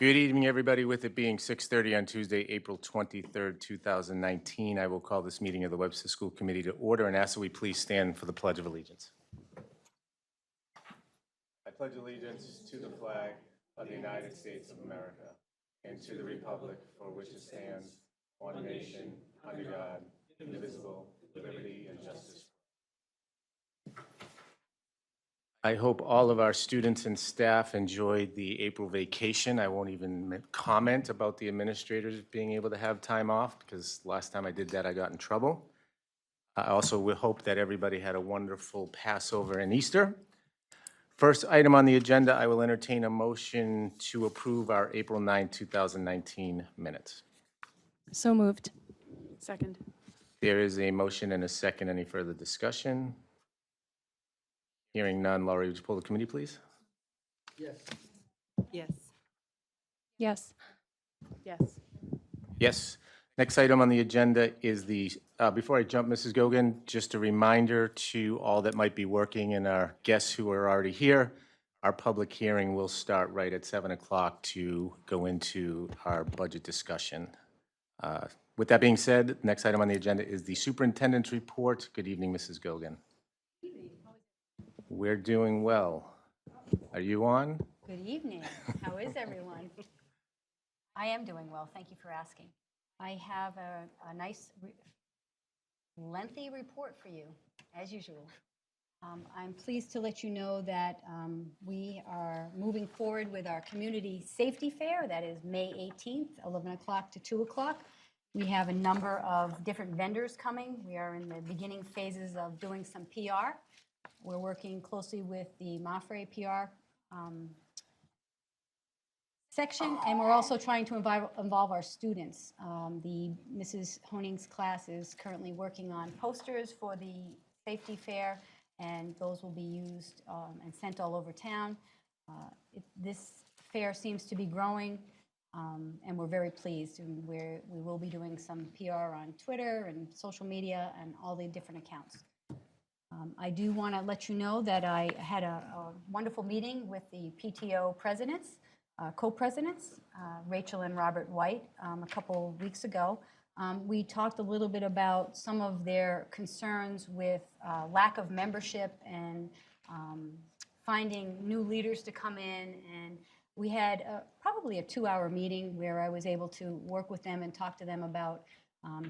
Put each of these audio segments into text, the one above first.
Good evening, everybody. With it being 6:30 on Tuesday, April 23rd, 2019, I will call this meeting of the Webster School Committee to order and ask that we please stand for the Pledge of Allegiance. I pledge allegiance to the flag of the United States of America and to the republic for which it stands, one nation, under God, indivisible, with liberty and justice. I hope all of our students and staff enjoyed the April vacation. I won't even comment about the administrators being able to have time off, because last time I did that, I got in trouble. I also will hope that everybody had a wonderful Passover and Easter. First item on the agenda, I will entertain a motion to approve our April 9, 2019 minutes. So moved. Second. There is a motion and a second. Any further discussion? Hearing none, Laurie, would you pull the committee, please? Yes. Yes. Yes. Yes. Next item on the agenda is the, before I jump, Mrs. Gogan, just a reminder to all that might be working and our guests who are already here, our public hearing will start right at 7 o'clock to go into our budget discussion. With that being said, next item on the agenda is the superintendent's report. Good evening, Mrs. Gogan. We're doing well. Are you on? Good evening. How is everyone? I am doing well. Thank you for asking. I have a nice, lengthy report for you, as usual. I'm pleased to let you know that we are moving forward with our community safety fair. That is May 18th, 11 o'clock to 2 o'clock. We have a number of different vendors coming. We are in the beginning phases of doing some PR. We're working closely with the Mafre PR section, and we're also trying to involve our students. The Mrs. Honing's class is currently working on posters for the safety fair, and those will be used and sent all over town. This fair seems to be growing, and we're very pleased. And we will be doing some PR on Twitter and social media and all the different accounts. I do want to let you know that I had a wonderful meeting with the PTO presidents, co-presidents, Rachel and Robert White, a couple weeks ago. We talked a little bit about some of their concerns with lack of membership and finding new leaders to come in. And we had probably a 2-hour meeting where I was able to work with them and talk to them about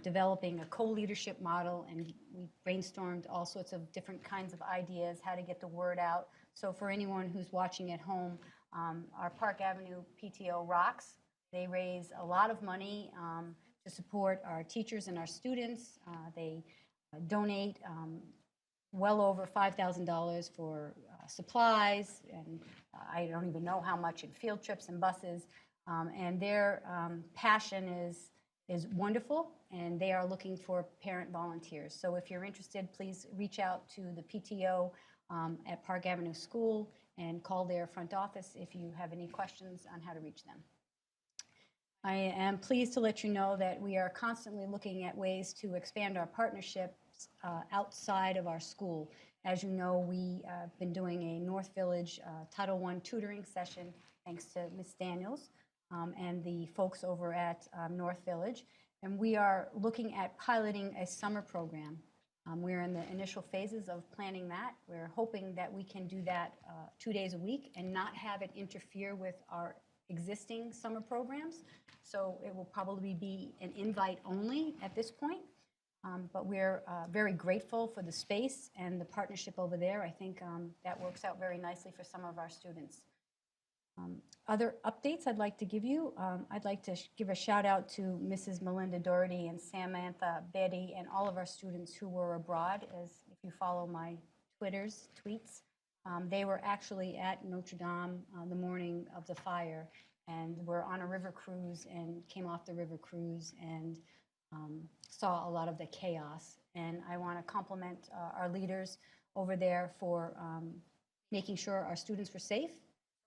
developing a co-leadership model, and we brainstormed all sorts of different kinds of ideas, how to get the word out. So for anyone who's watching at home, our Park Avenue PTO rocks. They raise a lot of money to support our teachers and our students. They donate well over $5,000 for supplies, and I don't even know how much in field trips and buses. And their passion is wonderful, and they are looking for parent volunteers. So if you're interested, please reach out to the PTO at Park Avenue School and call their front office if you have any questions on how to reach them. I am pleased to let you know that we are constantly looking at ways to expand our partnerships outside of our school. As you know, we have been doing a North Village Title I tutoring session thanks to Ms. Daniels and the folks over at North Village. And we are looking at piloting a summer program. We're in the initial phases of planning that. We're hoping that we can do that 2 days a week and not have it interfere with our existing summer programs. So it will probably be an invite only at this point. But we're very grateful for the space and the partnership over there. I think that works out very nicely for some of our students. Other updates I'd like to give you. I'd like to give a shout out to Mrs. Melinda Doherty and Samantha Betty and all of our students who were abroad. As if you follow my tweets, they were actually at Notre Dame the morning of the fire, and were on a river cruise and came off the river cruise and saw a lot of the chaos. And I want to compliment our leaders over there for making sure our students were safe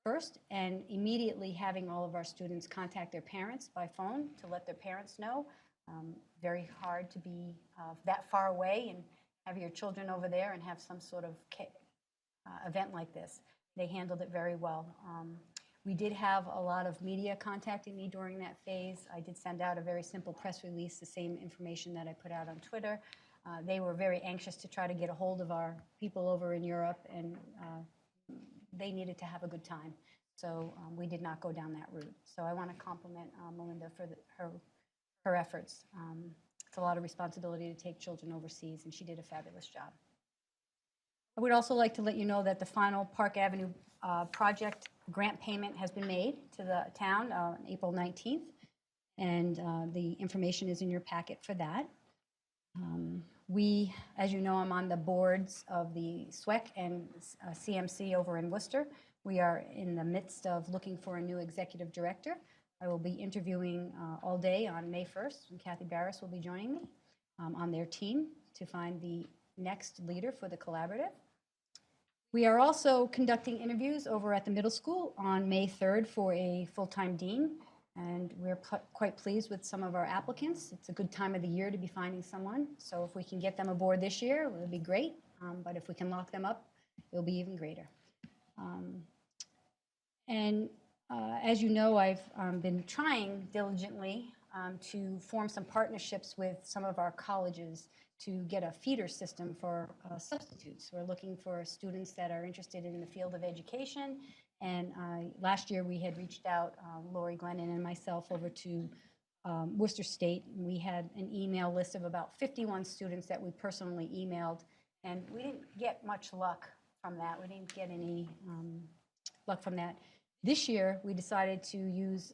first, and immediately having all of our students contact their parents by phone to let their parents know. Very hard to be that far away and have your children over there and have some sort of event like this. They handled it very well. We did have a lot of media contacting me during that phase. I did send out a very simple press release, the same information that I put out on Twitter. They were very anxious to try to get a hold of our people over in Europe, and they needed to have a good time. So we did not go down that route. So I want to compliment Melinda for her efforts. It's a lot of responsibility to take children overseas, and she did a fabulous job. I would also like to let you know that the final Park Avenue project grant payment has been made to the town on April 19th, and the information is in your packet for that. We, as you know, I'm on the boards of the SWEC and CMC over in Worcester. We are in the midst of looking for a new executive director. I will be interviewing all day on May 1st, and Kathy Barris will be joining me on their team to find the next leader for the collaborative. We are also conducting interviews over at the middle school on May 3rd for a full-time dean, and we're quite pleased with some of our applicants. It's a good time of the year to be finding someone, so if we can get them aboard this year, it would be great, but if we can lock them up, it'll be even greater. As you know, I've been trying diligently to form some partnerships with some of our colleges to get a feeder system for substitutes. We're looking for students that are interested in the field of education. And last year we had reached out, Lori Glennon and myself, over to Worcester State. We had an email list of about 51 students that we personally emailed. And we didn't get much luck from that. We didn't get any luck from that. This year, we decided to use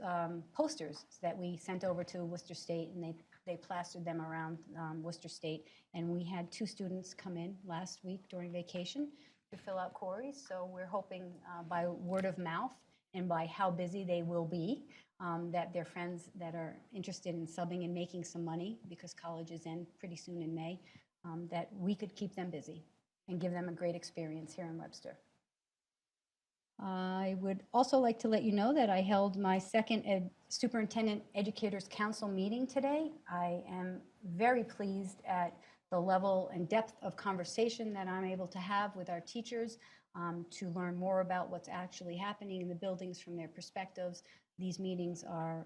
posters that we sent over to Worcester State, and they plastered them around Worcester State. And we had 2 students come in last week during vacation to fill out queries. So we're hoping by word of mouth and by how busy they will be, that their friends that are interested in subbing and making some money, because colleges end pretty soon in May, that we could keep them busy and give them a great experience here in Webster. I would also like to let you know that I held my second Superintendent Educators Council meeting today. I am very pleased at the level and depth of conversation that I'm able to have with our teachers to learn more about what's actually happening in the buildings from their perspectives. These meetings are,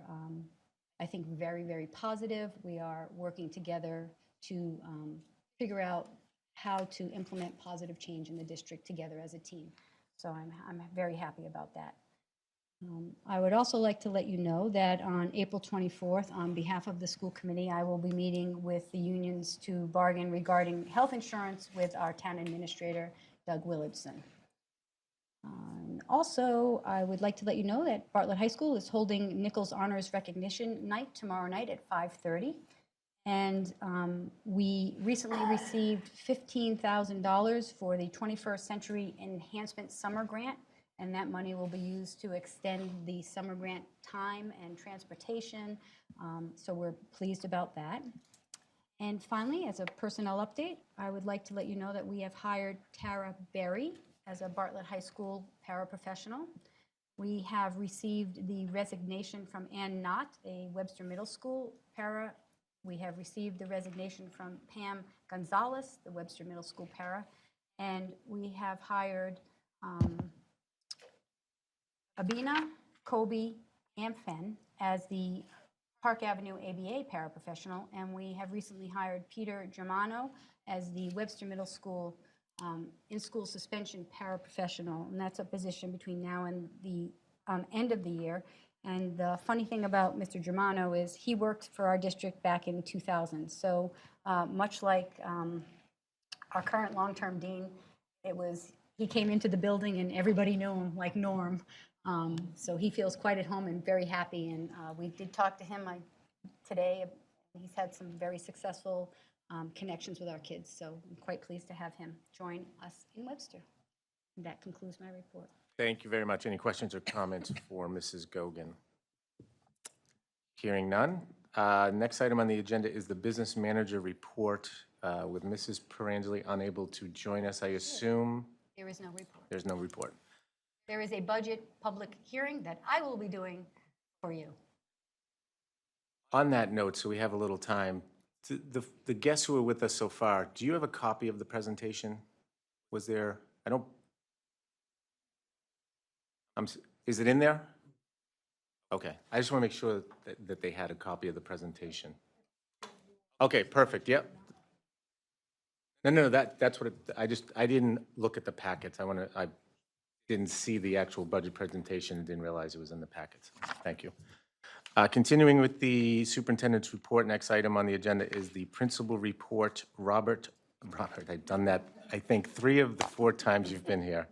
I think, very, very positive. We are working together to figure out how to implement positive change in the district together as a team. So I'm very happy about that. I would also like to let you know that on April 24th, on behalf of the school committee, I will be meeting with the unions to bargain regarding health insurance with our town administrator, Doug Willardson. Also, I would like to let you know that Bartlett High School is holding Nichols Honors Recognition Night tomorrow night at 5:30. And we recently received $15,000 for the 21st Century Enhancement Summer Grant, and that money will be used to extend the summer grant time and transportation. So we're pleased about that. And finally, as a personnel update, I would like to let you know that we have hired Tara Berry as a Bartlett High School paraprofessional. We have received the resignation from Ann Knott, a Webster Middle School para. We have received the resignation from Pam Gonzalez, the Webster Middle School para, and we have hired Abina, Kobe, Amphen as the Park Avenue ABA paraprofessional, and we have recently hired Peter Germano as the Webster Middle School in-school suspension paraprofessional, and that's a position between now and the end of the year. And the funny thing about Mr. Germano is he worked for our district back in 2000. So much like our current long-term dean, he came into the building and everybody knew him, like Norm. So he feels quite at home and very happy. And we did talk to him today. He's had some very successful connections with our kids. So I'm quite pleased to have him join us in Webster. And that concludes my report. Thank you very much. Any questions or comments for Mrs. Gogan? Hearing none. Next item on the agenda is the business manager report with Mrs. Perangeli unable to join us, I assume. There is no report. There's no report. There is a budget public hearing that I will be doing for you. On that note, so we have a little time, the guests who are with us so far, do you have a copy of the presentation? Was there, is it in there? Okay, I just want to make sure that they had a copy of the presentation. Okay, perfect, yep. No, that's what I didn't look at the packets. I didn't see the actual budget presentation and didn't realize it was in the packets. Thank you. Continuing with the superintendent's report, next item on the agenda is the principal report. Robert, I've done that, I think, 3 of the 4 times you've been here.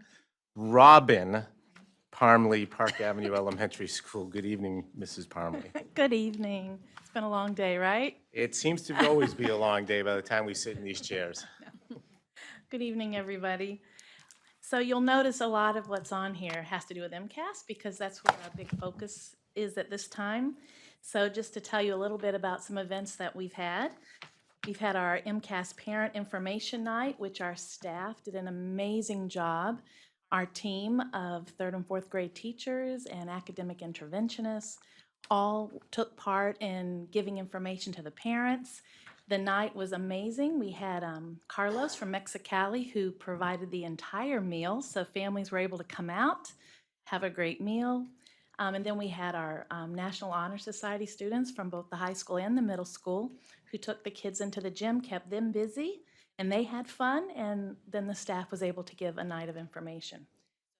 Robin Parmley, Park Avenue Elementary School. Good evening, Mrs. Parmley. Good evening. It's been a long day, right? It seems to always be a long day by the time we sit in these chairs. Good evening, everybody. So you'll notice a lot of what's on here has to do with MCAS because that's where our big focus is at this time. So just to tell you a little bit about some events that we've had. We've had our MCAS Parent Information Night, which our staff did an amazing job. Our team of 3rd and 4th grade teachers and academic interventionists all took part in giving information to the parents. The night was amazing. We had Carlos from Mexicali who provided the entire meal, so families were able to come out, have a great meal. And then we had our National Honor Society students from both the high school and the middle school who took the kids into the gym, kept them busy, and they had fun, and then the staff was able to give a night of information.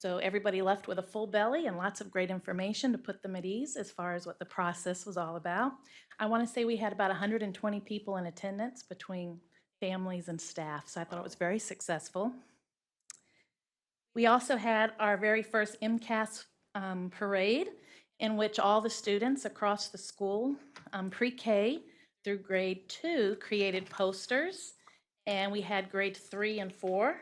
So everybody left with a full belly and lots of great information to put them at ease as far as what the process was all about. I want to say we had about 120 people in attendance between families and staff, so I thought it was very successful. We also had our very first MCAS parade in which all the students across the school, pre-K through grade 2, created posters, and we had grade 3 and 4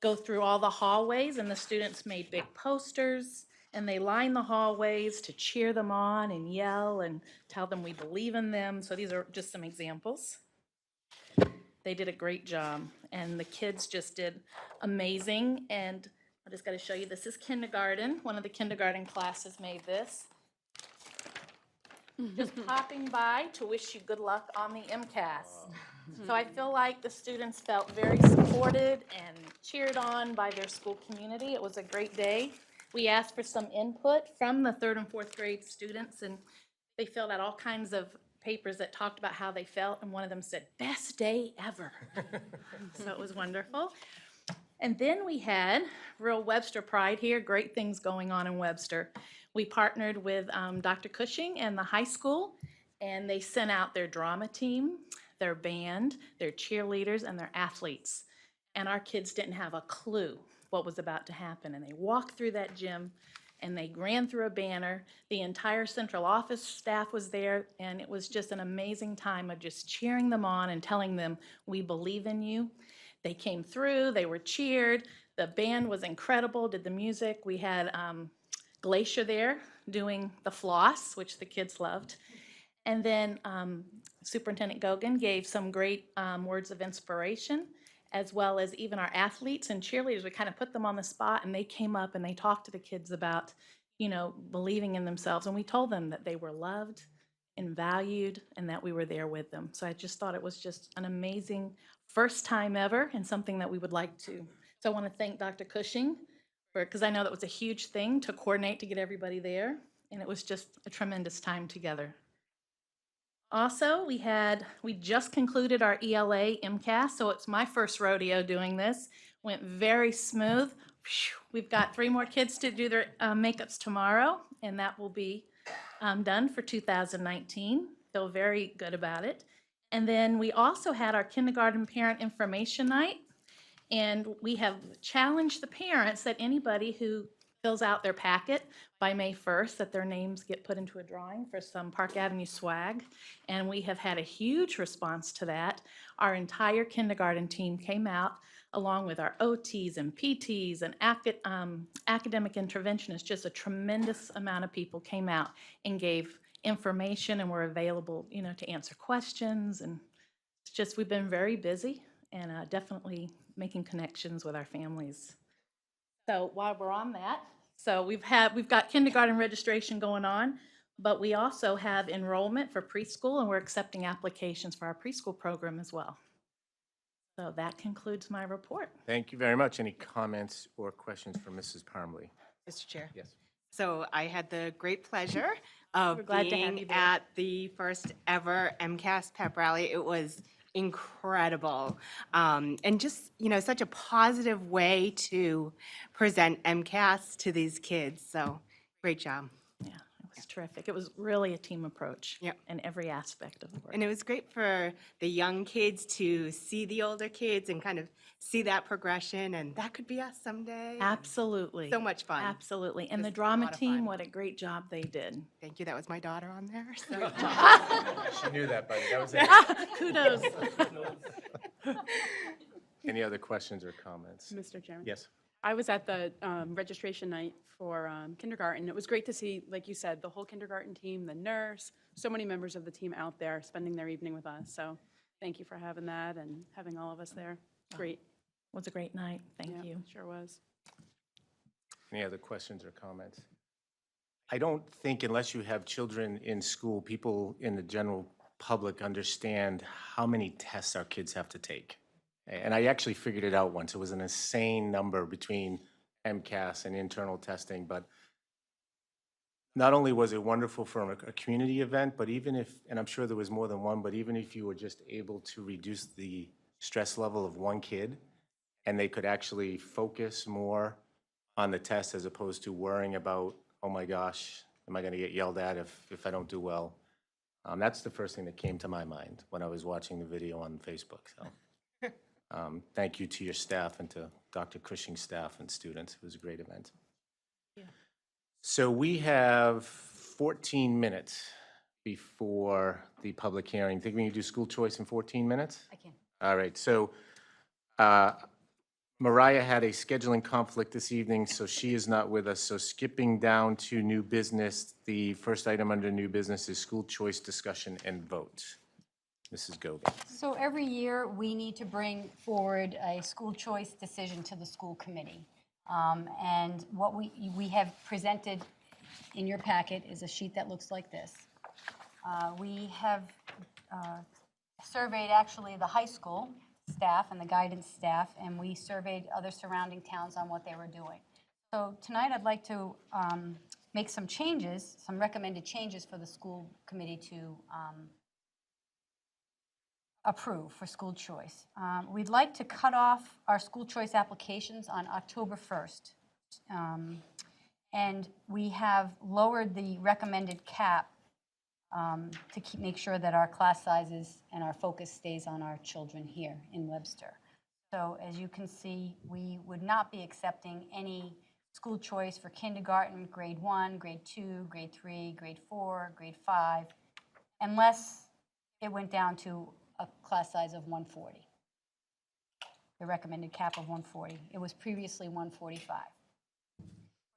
go through all the hallways, and the students made big posters, and they lined the hallways to cheer them on and yell and tell them we believe in them. So these are just some examples. They did a great job, and the kids just did amazing. And I just got to show you, this is kindergarten. One of the kindergarten classes made this. Just popping by to wish you good luck on the MCAS. So I feel like the students felt very supported and cheered on by their school community. It was a great day. We asked for some input from the 3rd and 4th grade students, and they filled out all kinds of papers that talked about how they felt, and one of them said, "Best day ever." So it was wonderful. And then we had real Webster pride here, great things going on in Webster. We partnered with Dr. Cushing and the high school, and they sent out their drama team, their band, their cheerleaders, and their athletes. And our kids didn't have a clue what was about to happen. And they walked through that gym, and they ran through a banner. The entire central office staff was there, and it was just an amazing time of just cheering them on and telling them, we believe in you. They came through, they were cheered. The band was incredible, did the music. We had Glacier there doing the floss, which the kids loved. And then Superintendent Gogan gave some great words of inspiration, as well as even our athletes and cheerleaders. We kind of put them on the spot, and they came up and they talked to the kids about, believing in themselves. And we told them that they were loved and valued and that we were there with them. So I just thought it was just an amazing first time ever and something that we would like to. So I want to thank Dr. Cushing because I know that was a huge thing to coordinate to get everybody there, and it was just a tremendous time together. Also, we just concluded our ELA MCAS, so it's my first rodeo doing this. Went very smooth. We've got 3 more kids to do their makeups tomorrow, and that will be done for 2019. Feel very good about it. And then we also had our kindergarten parent information night, and we have challenged the parents that anybody who fills out their packet by May 1st, that their names get put into a drawing for some Park Avenue swag. And we have had a huge response to that. Our entire kindergarten team came out, along with our OTs and PTs and academic interventionists. Just a tremendous amount of people came out and gave information and were available, to answer questions. And it's just, we've been very busy and definitely making connections with our families. So while we're on that, so we've got kindergarten registration going on, but we also have enrollment for preschool, and we're accepting applications for our preschool program as well. So that concludes my report. Thank you very much. Any comments or questions for Mrs. Parmley? Mr. Chair. Yes. So I had the great pleasure of We're glad to have you being there. at the first ever MCAS pep rally. It was incredible. And just, such a positive way to present MCAS to these kids. So great job. Yeah, it was terrific. It was really a team approach. Yep. In every aspect of the work. And it was great for the young kids to see the older kids and kind of see that progression. And that could be us someday. Absolutely. So much fun. Absolutely. And the Just a drama lot of team, fun. what a great job they did. Thank you. That was my daughter on there. So. She knew that, buddy. That was it. Kudos. Any other questions or comments? Mr. Chairman? Yes. I was at the registration night for kindergarten. It was great to see, like you said, the whole kindergarten team, the nurse, so many members of the team out there spending their evening with us. So thank you for having that and having all of us there. Great. It was a great night. Thank Yeah, you. Sure was. Any other questions or comments? I don't think unless you have children in school, people in the general public understand how many tests our kids have to take. And I actually figured it out once. It was an insane number between MCAS and internal testing, but not only was it wonderful for a community event, but even if, and I'm sure there was more than one, but even if you were just able to reduce the stress level of one kid and they could actually focus more on the test as opposed to worrying about, oh my gosh, am I going to get yelled at if I don't do well? That's the first thing that came to my mind when I was watching the video on Facebook. So thank you to your staff and to Dr. Cushing's staff and students. It was a great event. So we have 14 minutes before the public hearing. Think we can do school choice in 14 minutes? I can. All right, so Mariah had a scheduling conflict this evening, so she is not with us. So skipping down to new business, the first item under new business is school choice discussion and vote. Mrs. Gogan. So every year, we need to bring forward a school choice decision to the school committee. And what we have presented in your packet is a sheet that looks like this. We have surveyed actually the high school staff and the guidance staff, and we surveyed other surrounding towns on what they were doing. So tonight, I'd like to make some changes, some recommended changes for the school committee to approve for school choice. We'd like to cut off our school choice applications on October 1st. And we have lowered the recommended cap to make sure that our class sizes and our focus stays on our children here in Webster. So as you can see, we would not be accepting any school choice for kindergarten, grade 1, grade 2, grade 3, grade 4, grade 5, unless it went down to a class size of 140. The recommended cap of 140. It was previously 145.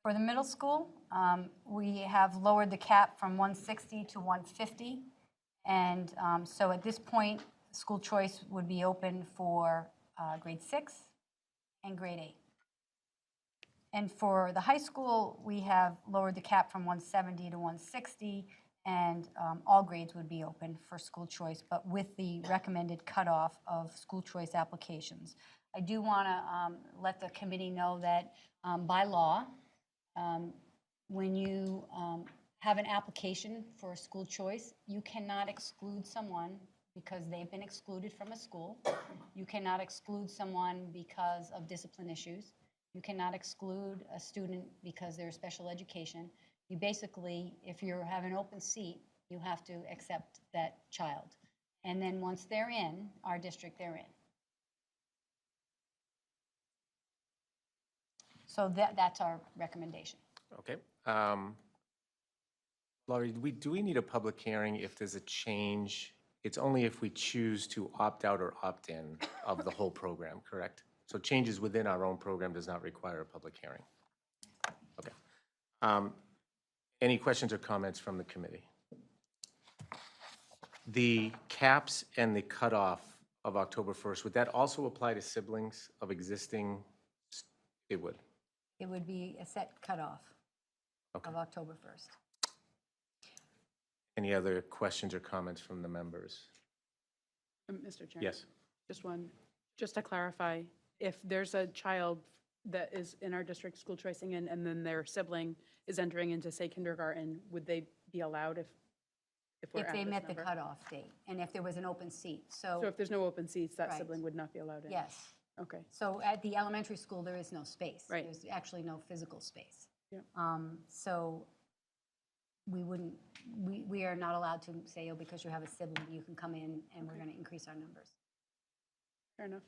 For the middle school, we have lowered the cap from 160 to 150. And so at this point, school choice would be open for grade 6 and grade 8. And for the high school, we have lowered the cap from 170 to 160, and all grades would be open for school choice, but with the recommended cutoff of school choice applications. I do want to let the committee know that by law, when you have an application for a school choice, you cannot exclude someone because they've been excluded from a school. You cannot exclude someone because of discipline issues. You cannot exclude a student because they're special education. You basically, if you have an open seat, you have to accept that child. And then once they're in our district, they're in. So that's our recommendation. Okay. Laurie, do we need a public hearing if there's a change? It's only if we choose to opt out or opt in of the whole program, correct? So changes within our own program does not require a public hearing. Okay. Any questions or comments from the committee? The caps and the cutoff of October 1st, would that also apply to siblings of existing? It would. It would be a set cutoff Okay. of October 1st. Any other questions or comments from the members? Mr. Chairman? Yes. Just to clarify, if there's a child that is in our district school choicing and then their sibling is entering into, say, kindergarten, would they be allowed if we're If at they this met the number? cutoff date, and if there was an open seat. So So, if there's no open seats, that Right. sibling would not be allowed in? yes. Okay, So at the elementary school, there is no space. Right. There's actually no physical space. Yeah. So we wouldn't, we are not allowed to say, oh, because you have a sibling, you can come in and we're going to increase our numbers. fair enough.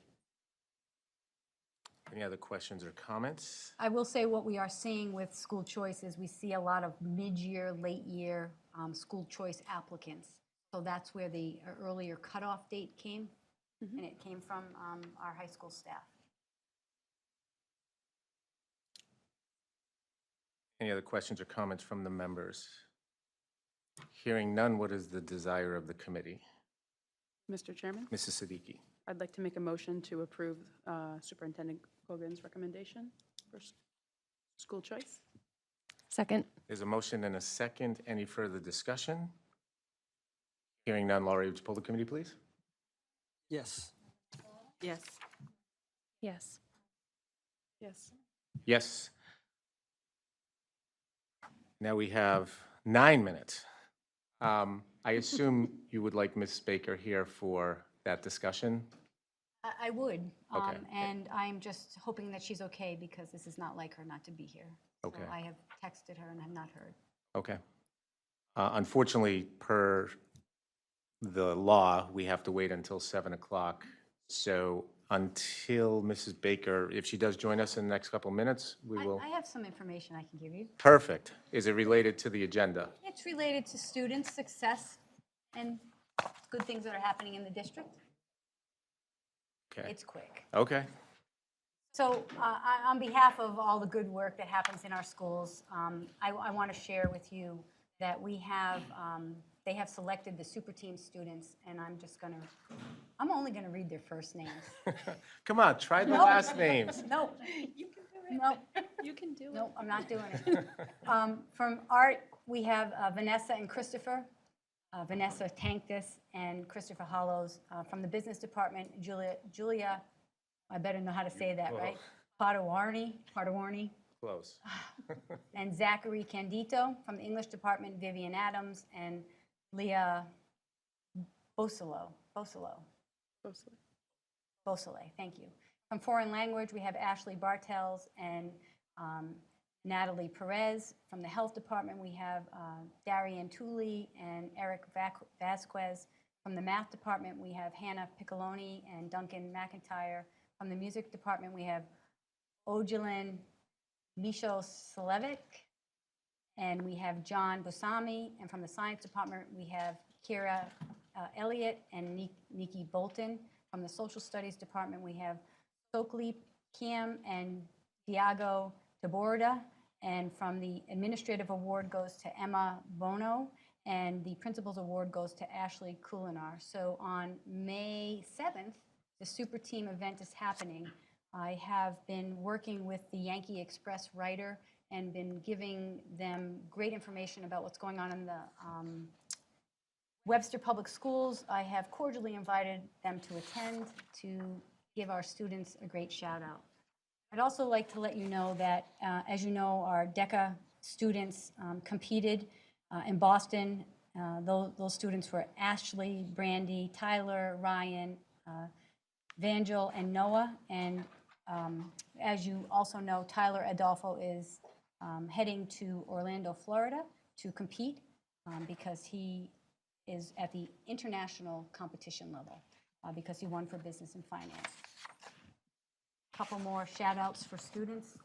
Any other questions or comments? I will say what we are seeing with school choice is we see a lot of mid-year, late-year school choice applicants. So that's where the earlier cutoff date came, and it came from our high school staff. Any other questions or comments from the members? Hearing none, what is the desire of the committee? Mr. Chairman, Mrs. Siddiqui. I'd like to make a motion to approve Superintendent Cogan's recommendation for school choice. Second. There's a motion and a second. Any further discussion? Hearing none, Laurie, would you pull the committee, please? Yes. Yes. Yes. Yes. Yes. Now we have 9 minutes. I assume you would like Ms. Baker here for that discussion? I would. Okay. And I'm just hoping that she's okay because this is not like her not to be here. So Okay. I have texted her and have not heard. Okay. Unfortunately, per the law, we have to wait until 7 o'clock. So until Mrs. Baker, if she does join us in the next couple of minutes, we will. I have some information I can give you. Perfect. Is it related to the agenda? It's related to student success and good things that are happening in the district. Okay. It's quick. Okay. So on behalf of all the good work that happens in our schools, I want to share with you that we have, they have selected the super team students, and I'm only going to read their first names. Come on, try the No. last names. No. No, You can do it. no, I'm not doing it. From art, we have Vanessa and Christopher. Vanessa Tanktis and Christopher Hollows. From the business department, Julia, I better know how to say that, right? Padawarni, Close. and Zachary Candito. From the English department, Vivian Adams and Leah Bosolo. Beausoleil, thank you. From foreign language, we have Ashley Bartels and Natalie Perez. From the health department, we have Darian Tooley and Eric Vasquez. From the math department, we have Hannah Piccoloni and Duncan McIntyre. From the music department, we have Ojulin Misho-Slevic, and we have John Busami. And from the science department, we have Kira Elliott and Nikki Bolton. From the social studies department, we have Stokely Kiam and Diago Taborda. And from the administrative award goes to Emma Bono, and the principal's award goes to Ashley Kulinar. So on May 7th, the super team event is happening. I have been working with the Yankee Express writer and been giving them great information about what's going on in the Webster Public Schools. I have cordially invited them to attend to give our students a great shout out. I'd also like to let you know that, as you know, our DECA students competed in Boston. Those students were Ashley, Brandy, Tyler, Ryan, Vangel, and Noah. And as you also know, Tyler Adolfo is heading to Orlando, Florida to compete because he is at the international competition level because he won for business and finance. Couple more shout outs for students.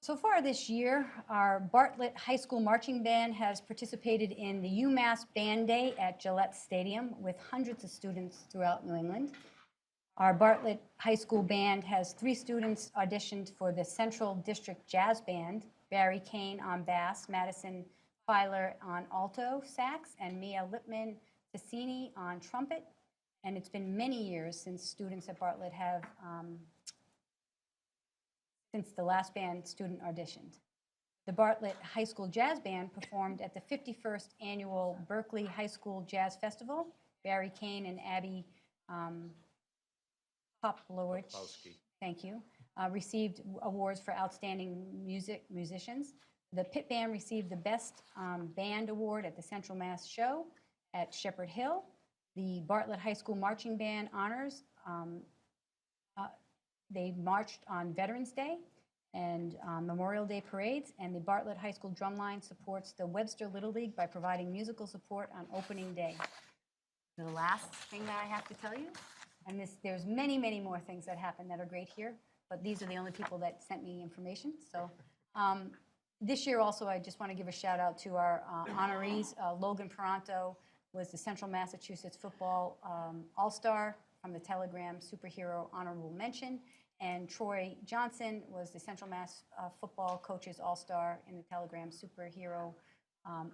So far this year, our Bartlett High School Marching Band has participated in the UMass Band Day at Gillette Stadium with hundreds of students throughout New England. Our Bartlett High School Band has 3 students auditioned for the Central District Jazz Band, Barry Kane on bass, Madison Filer on alto sax, and Mia Lipman Ticini on trumpet. And it's been many years since students at Bartlett have, since the last band student auditioned. The Bartlett High School Jazz Band performed at the 51st Annual Berkeley High School Jazz Festival. Barry Kane and Abby Poplowitz, Poplowski. thank you, received awards for outstanding musicians. The Pit Band received the Best Band Award at the Central Mass Show at Shepherd Hill. The Bartlett High School Marching Band honors, they marched on Veterans Day and Memorial Day parades, and the Bartlett High School Drumline supports the Webster Little League by providing musical support on opening day. The last thing that I have to tell you, and there's many, many more things that happen that are great here, but these are the only people that sent me information. So this year also, I just want to give a shout out to our honorees. Logan Peranto was the Central Massachusetts Football All-Star from the Telegram Superhero Honorable Mention, and Troy Johnson was the Central Mass Football Coaches All-Star in the Telegram Superhero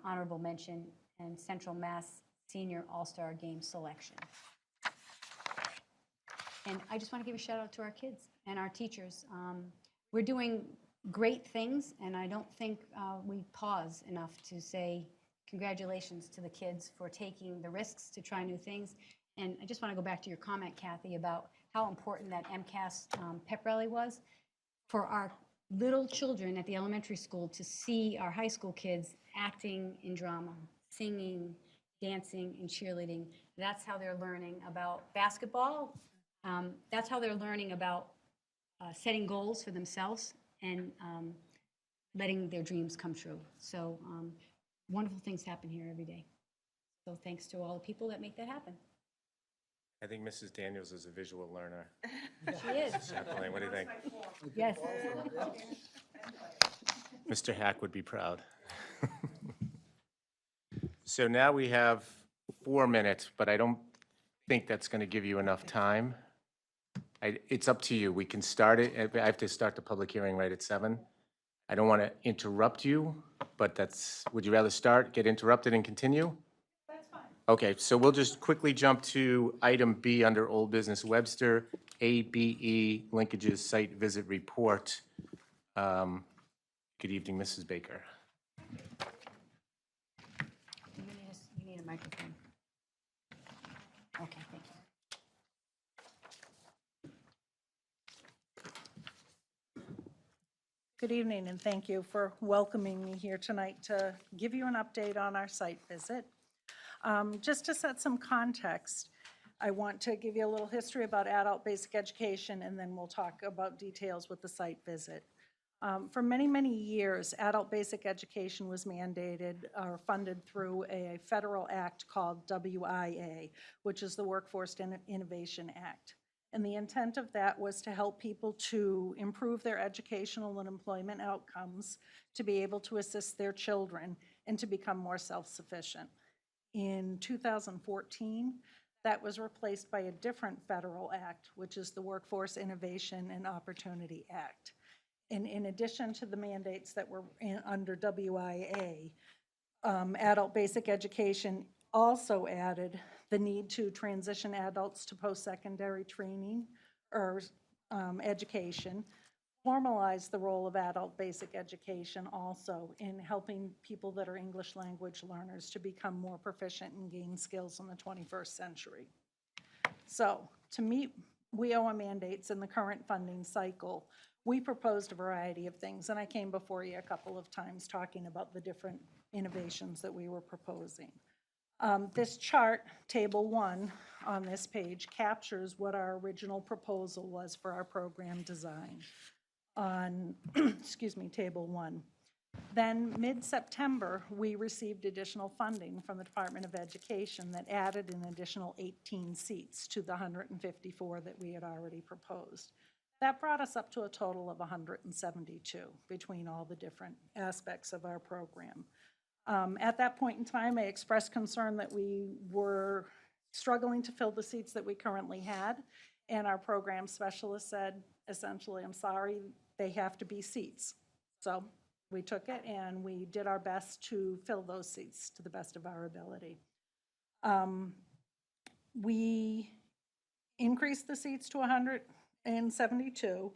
Honorable Mention and Central Mass Senior All-Star Game Selection. And I just want to give a shout out to our kids and our teachers. We're doing great things, and I don't think we pause enough to say congratulations to the kids for taking the risks to try new things. And I just want to go back to your comment, Kathy, about how important that MCAS pep rally was for our little children at the elementary school to see our high school kids acting in drama, singing, dancing, and cheerleading. That's how they're learning about basketball. That's how they're learning about setting goals for themselves and letting their dreams come true. So wonderful things happen here every day. So thanks to all the people that make that happen. I think Mrs. Daniels is a visual learner. She is. Chaplain, what do you think? Yes. Mr. Hack would be proud. So now we have 4 minutes, but I don't think that's going to give you enough time. It's up to you. We can start it. I have to start the public hearing right at 7. I don't want to interrupt you, but would you rather start, get interrupted, and continue? That's fine. Okay, so we'll just quickly jump to item B under Old Business Webster, ABE Linkages Site Visit Report. Good evening, Mrs. Baker. You need a microphone. Okay, thank you. Good evening, and thank you for welcoming me here tonight to give you an update on our site visit. Just to set some context, I want to give you a little history about adult basic education, and then we'll talk about details with the site visit. For many, many years, adult basic education was mandated or funded through a federal act called WIA, which is the Workforce Innovation Act. And the intent of that was to help people to improve their educational and employment outcomes, to be able to assist their children, and to become more self-sufficient. In 2014, that was replaced by a different federal act, which is the Workforce Innovation and Opportunity Act. And in addition to the mandates that were under WIA, adult basic education also added the need to transition adults to post-secondary training or education, formalize the role of adult basic education also in helping people that are English language learners to become more proficient and gain skills in the 21st century. So to meet WIOA mandates in the current funding cycle, we proposed a variety of things, and I came before you a couple of times talking about the different innovations that we were proposing. This chart, Table 1 on this page, captures what our original proposal was for our program design on, excuse me, Table 1. Then mid-September, we received additional funding from the Department of Education that added an additional 18 seats to the 154 that we had already proposed. That brought us up to a total of 172 between all the different aspects of our program. At that point in time, I expressed concern that we were struggling to fill the seats that we currently had, and our program specialist said, essentially, I'm sorry, they have to be seats. So we took it and we did our best to fill those seats to the best of our ability. We increased the seats to 172.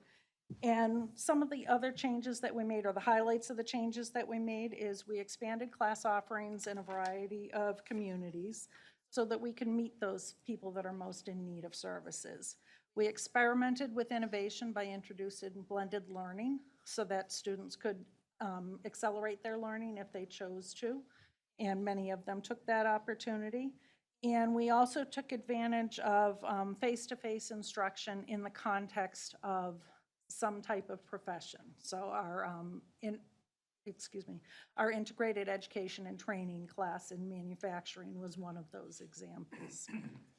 And some of the other changes that we made, or the highlights of the changes that we made, is we expanded class offerings in a variety of communities so that we can meet those people that are most in need of services. We experimented with innovation by introducing blended learning so that students could accelerate their learning if they chose to, and many of them took that opportunity. And we also took advantage of face-to-face instruction in the context of some type of profession. So our integrated education and training class in manufacturing was one of those examples.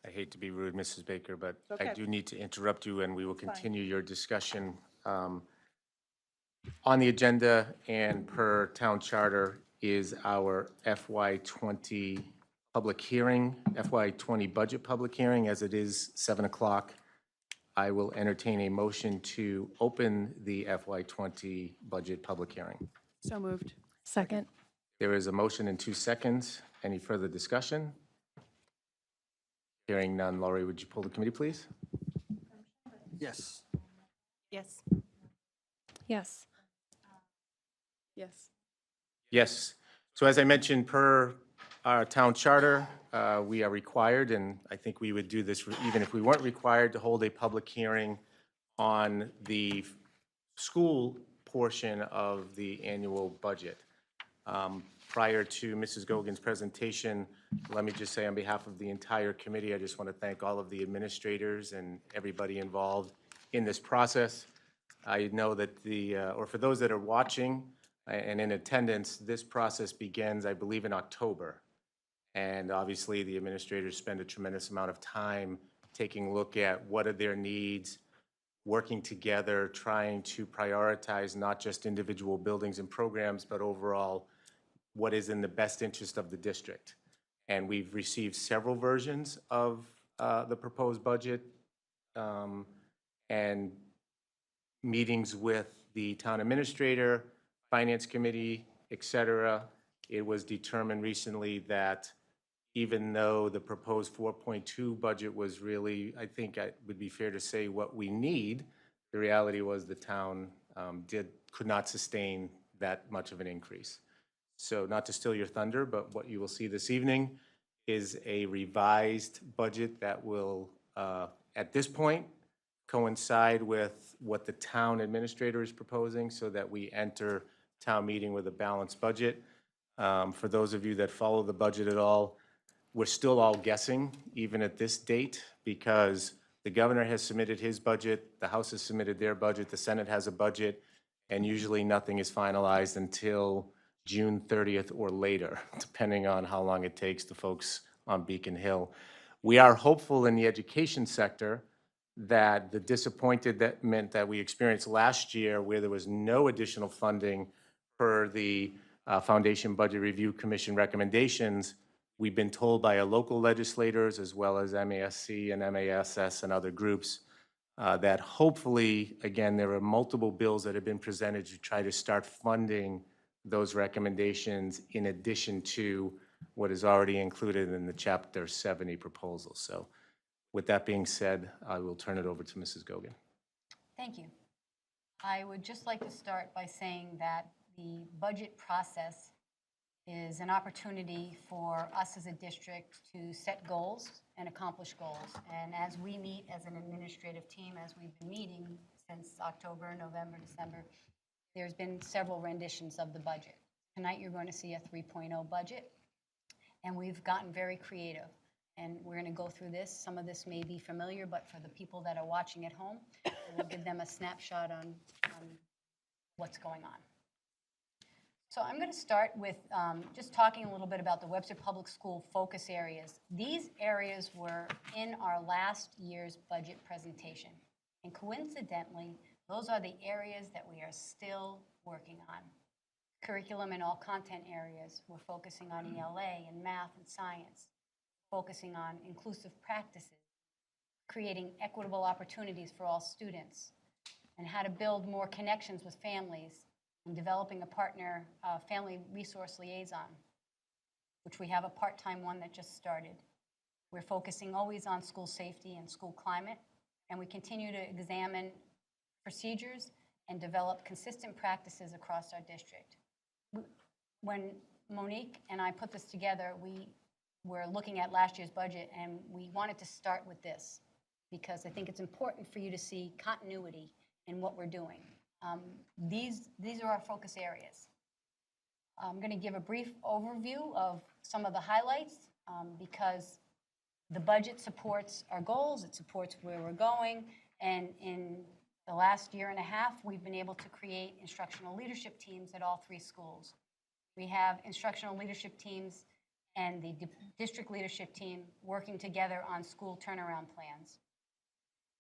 I hate to be rude, Mrs. Baker, but I Okay. do need to interrupt you, and we will Fine. continue your discussion. On the agenda and per town charter is our FY20 public hearing, FY20 budget public hearing, as it is 7 o'clock. I will entertain a motion to open the FY20 budget public hearing. So moved. Second. There is a motion in 2 seconds. Any further discussion? Hearing none. Laurie, would you pull the committee, please? Yes. Yes. Yes. Yes. Yes. So as I mentioned, per our town charter, we are required, and I think we would do this even if we weren't required, to hold a public hearing on the school portion of the annual budget. Prior to Mrs. Gogan's presentation, let me just say on behalf of the entire committee, I just want to thank all of the administrators and everybody involved in this process. I know that or for those that are watching and in attendance, this process begins, I believe, in October. And obviously, the administrators spend a tremendous amount of time taking a look at what are their needs, working together, trying to prioritize not just individual buildings and programs, but overall what is in the best interest of the district. And we've received several versions of the proposed budget and meetings with the town administrator, finance committee, et cetera. It was determined recently that even though the proposed 4.2 budget was really, I think it would be fair to say, what we need, the reality was the town could not sustain that much of an increase. So not to steal your thunder, but what you will see this evening is a revised budget that will, at this point, coincide with what the town administrator is proposing so that we enter town meeting with a balanced budget. For those of you that follow the budget at all, we're still all guessing, even at this date, because the governor has submitted his budget, the House has submitted their budget, the Senate has a budget, and usually nothing is finalized until June 30th or later, depending on how long it takes the folks on Beacon Hill. We are hopeful in the education sector that the disappointment that we experienced last year, where there was no additional funding per the Foundation Budget Review Commission recommendations, we've been told by our local legislators, as well as MASC and MASS and other groups, that hopefully, again, there are multiple bills that have been presented to try to start funding those recommendations in addition to what is already included in the Chapter 70 proposal. So with that being said, I will turn it over to Mrs. Gogan. Thank you. I would just like to start by saying that the budget process is an opportunity for us as a district to set goals and accomplish goals. And as we meet as an administrative team, as we've been meeting since October, November, December, there's been several renditions of the budget. Tonight you're going to see a 3.0 budget, and we've gotten very creative. And we're going to go through this. Some of this may be familiar, but for the people that are watching at home, we'll give them a snapshot on what's going on. So I'm going to start with just talking a little bit about the Webster Public School focus areas. These areas were in our last year's budget presentation. And coincidentally, those are the areas that we are still working on. Curriculum and all content areas, we're focusing on ELA and math and science, focusing on inclusive practices, creating equitable opportunities for all students, and how to build more connections with families, and developing a partner family resource liaison, which we have a part-time one that just started. We're focusing always on school safety and school climate, and we continue to examine procedures and develop consistent practices across our district. When Monique and I put this together, we were looking at last year's budget, and we wanted to start with this. because I think it's important for you to see continuity in what we're doing. These are our focus areas. I'm going to give a brief overview of some of the highlights because the budget supports our goals, it supports where we're going, and in the last year and a half, we've been able to create instructional leadership teams at all 3 schools. We have instructional leadership teams and the district leadership team working together on school turnaround plans.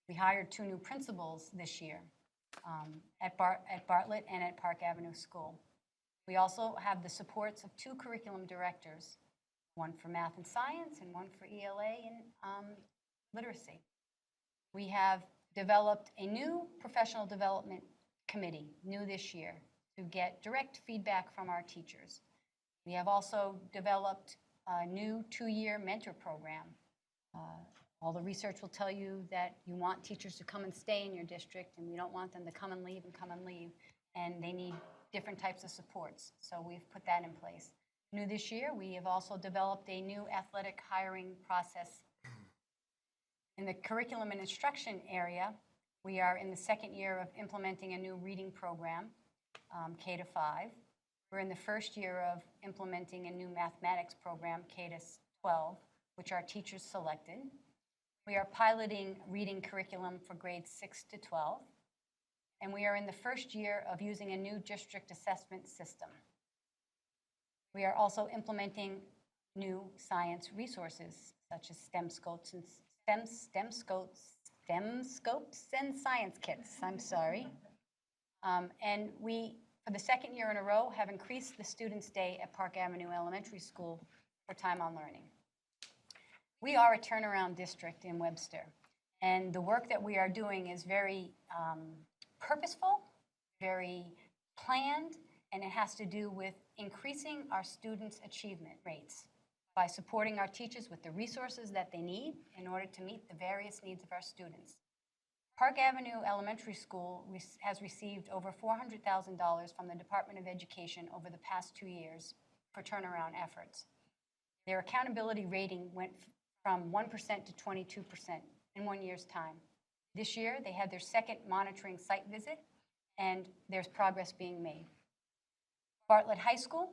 We hired 2 new principals this year at Bartlett and at Park Avenue School. We also have the supports of 2 curriculum directors, one for math and science and one for ELA and literacy. We have developed a new professional development committee, new this year, to get direct feedback from our teachers. We have also developed a new 2-year mentor program. All the research will tell you that you want teachers to come and stay in your district, and we don't want them to come and leave, and they need different types of supports. So we've put that in place. New this year, we have also developed a new athletic hiring process. In the curriculum and instruction area, we are in the 2nd year of implementing a new reading program, K to 5. We're in the 1st year of implementing a new mathematics program, K to 12, which our teachers selected. We are piloting reading curriculum for grades 6 to 12. And we are in the 1st year of using a new district assessment system. We are also implementing new science resources, such as STEM scopes and science kits, I'm sorry. And we, for the 2nd year in a row, have increased the Students' Day at Park Avenue Elementary School for time on learning. We are a turnaround district in Webster, and the work that we are doing is very purposeful, very planned, and it has to do with increasing our students' achievement rates by supporting our teachers with the resources that they need in order to meet the various needs of our students. Park Avenue Elementary School has received over $400,000 from the Department of Education over the past 2 years for turnaround efforts. Their accountability rating went from 1% to 22% in 1 year's time. This year, they had their 2nd monitoring site visit, and there's progress being made. Bartlett High School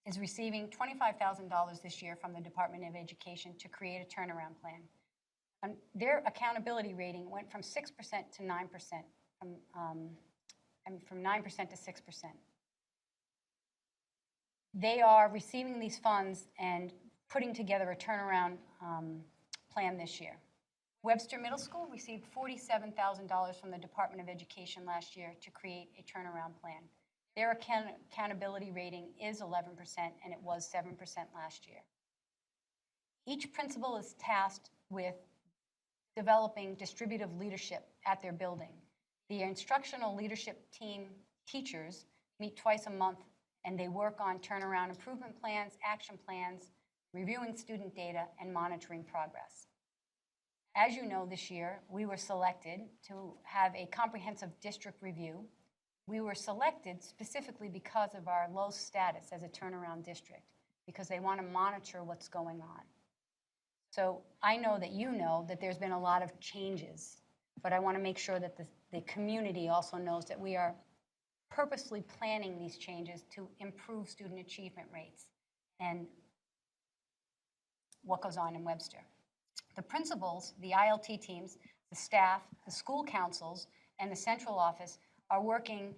is receiving $25,000 this year from the Department of Education to create a turnaround plan. And their accountability rating went from 6% to 9%, from 9% to 6%. They are receiving these funds and putting together a turnaround plan this year. Webster Middle School received $47,000 from the Department of Education last year to create a turnaround plan. Their accountability rating is 11%, and it was 7% last year. Each principal is tasked with developing distributive leadership at their building. The instructional leadership team teachers meet twice a month, and they work on turnaround improvement plans, action plans, reviewing student data, and monitoring progress. As you know, this year, we were selected to have a comprehensive district review. We were selected specifically because of our low status as a turnaround district, because they want to monitor what's going on. So I know that there's been a lot of changes, but I want to make sure that the community also knows that we are purposely planning these changes to improve student achievement rates and what goes on in Webster. The principals, the ILT teams, the staff, the school councils, and the central office are working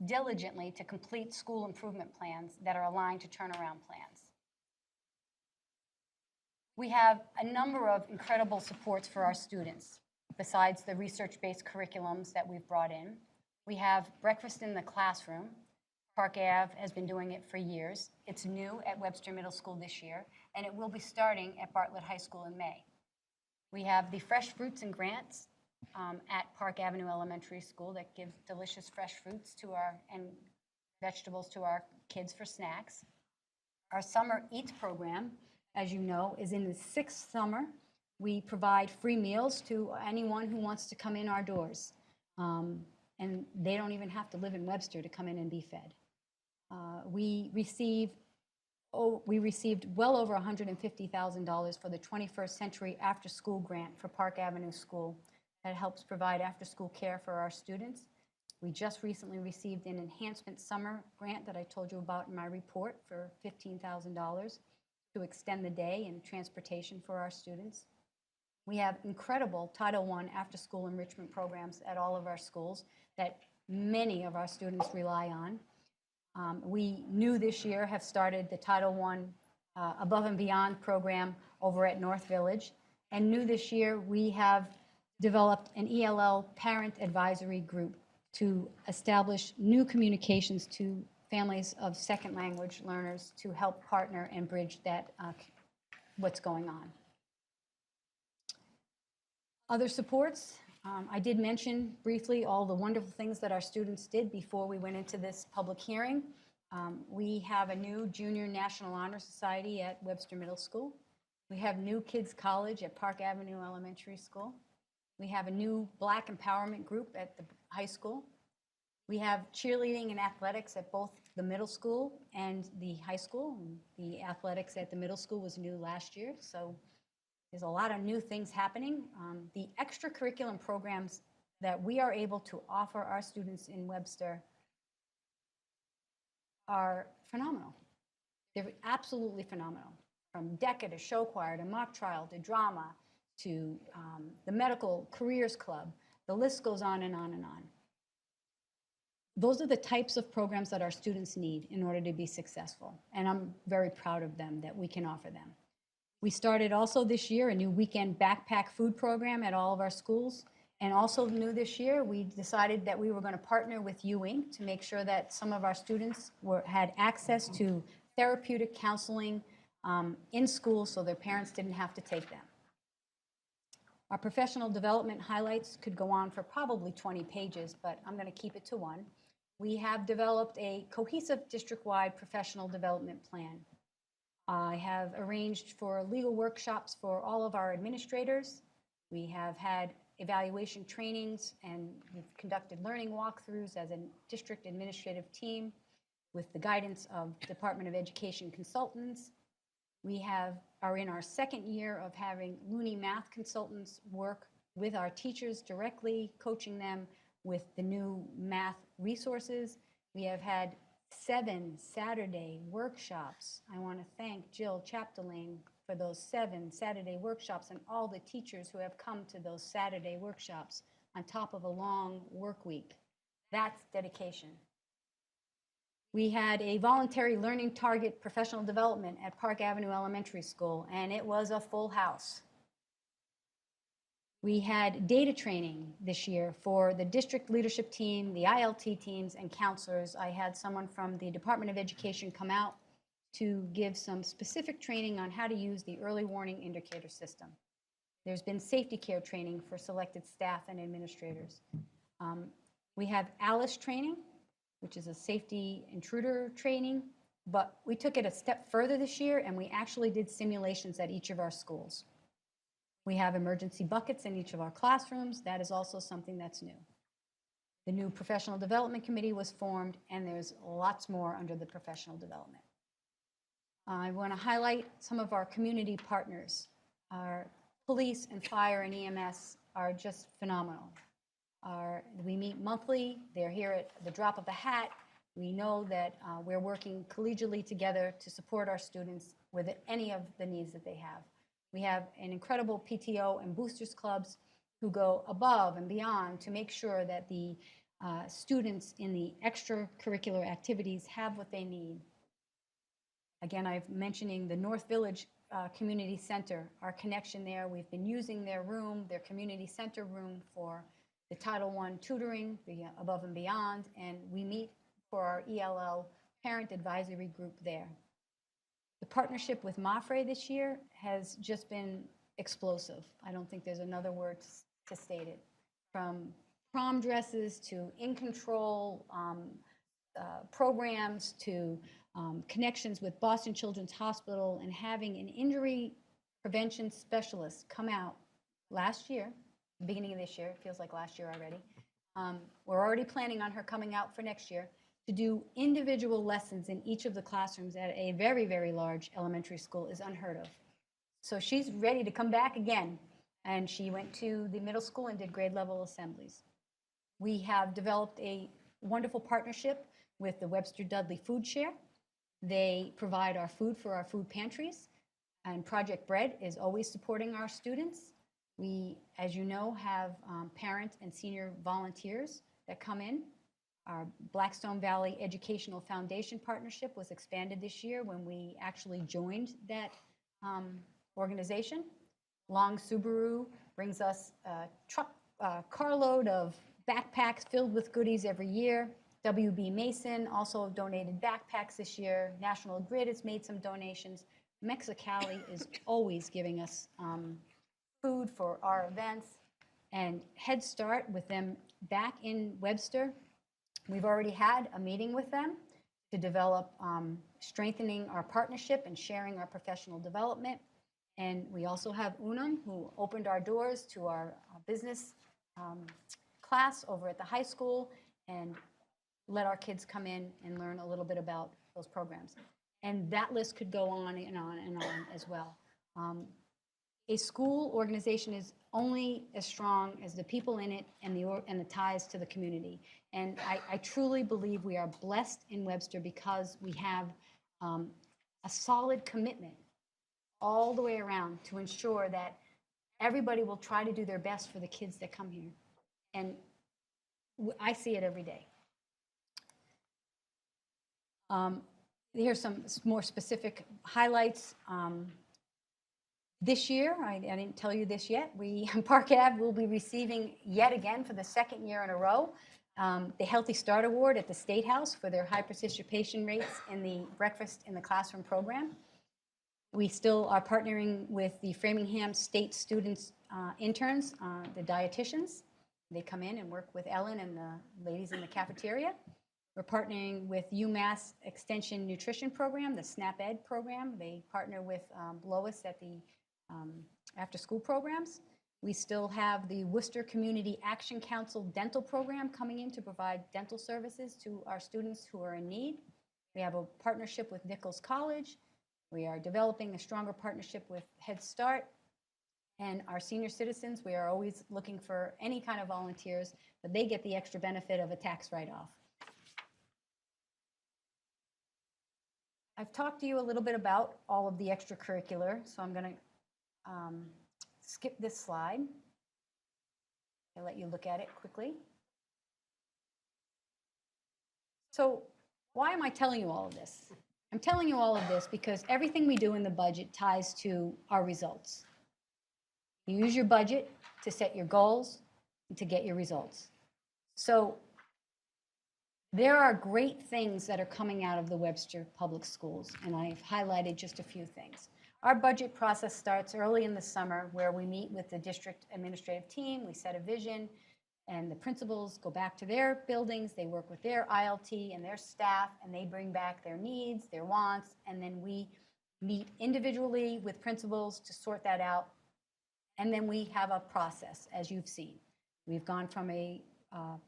diligently to complete school improvement plans that are aligned to turnaround plans. We have a number of incredible supports for our students, besides the research-based curriculums that we've brought in. We have breakfast in the classroom. Park Ave has been doing it for years. It's new at Webster Middle School this year, and it will be starting at Bartlett High School in May. We have the fresh fruits and grants at Park Avenue Elementary School that give delicious fresh fruits and vegetables to our kids for snacks. Our Summer Eats program, as you know, is in the 6th summer. We provide free meals to anyone who wants to come in our doors. And they don't even have to live in Webster to come in and be fed. We receive we received well over $150,000 for the 21st Century After School Grant for Park Avenue School that helps provide after-school care for our students. We just recently received an enhancement summer grant that I told you about in my report for $15,000 to extend the day and transportation for our students. We have incredible Title I after-school enrichment programs at all of our schools that many of our students rely on. We new this year have started the Title I Above and Beyond program over at North Village. And new this year, we have developed an ELL parent advisory group to establish new communications to families of second language learners to help partner and bridge that, what's going on. Other supports, I did mention briefly all the wonderful things that our students did before we went into this public hearing. We have a new Junior National Honor Society at Webster Middle School. We have new Kids College at Park Avenue Elementary School. We have a new Black Empowerment Group at the high school. We have cheerleading and athletics at both the middle school and the high school. The athletics at the middle school was new last year, so there's a lot of new things happening. The extracurriculum programs that we are able to offer our students in Webster are phenomenal. They're absolutely phenomenal. From DECA to show choir to mock trial to drama to the medical careers club, the list goes on and on and on. Those are the types of programs that our students need in order to be successful, and I'm very proud of them that we can offer them. We started also this year a new weekend backpack food program at all of our schools. And also new this year, we decided that we were going to partner with Ewing to make sure that some of our students had access to therapeutic counseling in school so their parents didn't have to take them. Our professional development highlights could go on for probably 20 pages, but I'm going to keep it to one. We have developed a cohesive district-wide professional development plan. I have arranged for legal workshops for all of our administrators. We have had evaluation trainings and we've conducted learning walkthroughs as a district administrative team with the guidance of Department of Education consultants. We are in our second year of having Looney math consultants work with our teachers directly, coaching them with the new math resources. We have had 7 Saturday workshops. I want to thank Jill Chapdelaine for those 7 Saturday workshops and all the teachers who have come to those Saturday workshops on top of a long work week. That's dedication. We had a voluntary learning target professional development at Park Avenue Elementary School, and it was a full house. We had data training this year for the district leadership team, the ILT teams, and counselors. I had someone from the Department of Education come out to give some specific training on how to use the early warning indicator system. There's been safety care training for selected staff and administrators. We have ALICE training, which is a safety intruder training, but we took it a step further this year and we actually did simulations at each of our schools. We have emergency buckets in each of our classrooms. That is also something that's new. The new Professional Development Committee was formed, and there's lots more under the professional development. I want to highlight some of our community partners. Our police and fire and EMS are just phenomenal. We meet monthly. They're here at the drop of a hat. We know that we're working collegially together to support our students with any of the needs that they have. We have an incredible PTO and boosters clubs who go above and beyond to make sure that the students in the extracurricular activities have what they need. Again, I'm mentioning the North Village Community Center, our connection there. We've been using their room, their community center room for the Title I tutoring, the above and beyond, and we meet for our ELL parent advisory group there. The partnership with Mafre this year has just been explosive. I don't think there's another word to state it. From prom dresses to in control programs to connections with Boston Children's Hospital and having an injury prevention specialist come out last year, beginning of this year, it feels like last year already. We're already planning on her coming out for next year to do individual lessons in each of the classrooms at a very, very large elementary school is unheard of. So she's ready to come back again. And she went to the middle school and did grade level assemblies. We have developed a wonderful partnership with the Webster Dudley Food Share. They provide our food for our food pantries, and Project Bread is always supporting our students. We, as you know, have parent and senior volunteers that come in. Our Blackstone Valley Educational Foundation partnership was expanded this year when we actually joined that organization. Long Subaru brings us a carload of backpacks filled with goodies every year. WB Mason also donated backpacks this year. National Grid has made some donations. Mexicali is always giving us food for our events. And Head Start, with them back in Webster, we've already had a meeting with them to develop strengthening our partnership and sharing our professional development. And we also have Unum, who opened our doors to our business class over at the high school and let our kids come in and learn a little bit about those programs. And that list could go on and on and on as well. A school organization is only as strong as the people in it and the ties to the community. And I truly believe we are blessed in Webster because we have a solid commitment all the way around to ensure that everybody will try to do their best for the kids that come here. And I see it every day. Here's some more specific highlights. This year, I didn't tell you this yet, Park Ave will be receiving yet again for the second year in a row the Healthy Start Award at the State House for their high participation rates in the Breakfast in the Classroom program. We still are partnering with the Framingham State Students interns, the dietitians. They come in and work with Ellen and the ladies in the cafeteria. We're partnering with UMass Extension Nutrition Program, the SNAP Ed program. They partner with Lois at the after-school programs. We still have the Worcester Community Action Council dental program coming in to provide dental services to our students who are in need. We have a partnership with Nichols College. We are developing a stronger partnership with Head Start. And our senior citizens, we are always looking for any kind of volunteers, but they get the extra benefit of a tax write-off. I've talked to you a little bit about all of the extracurricular, so I'm going to skip this slide. I'll let you look at it quickly. So why am I telling you all of this? I'm telling you all of this because everything we do in the budget ties to our results. You use your budget to set your goals and to get your results. So there are great things that are coming out of the Webster Public Schools, and I've highlighted just a few things. Our budget process starts early in the summer where we meet with the district administrative team, we set a vision, and the principals go back to their buildings, they work with their ILT and their staff, and they bring back their needs, their wants, and then we meet individually with principals to sort that out. And then we have a process, as you've seen. We've gone from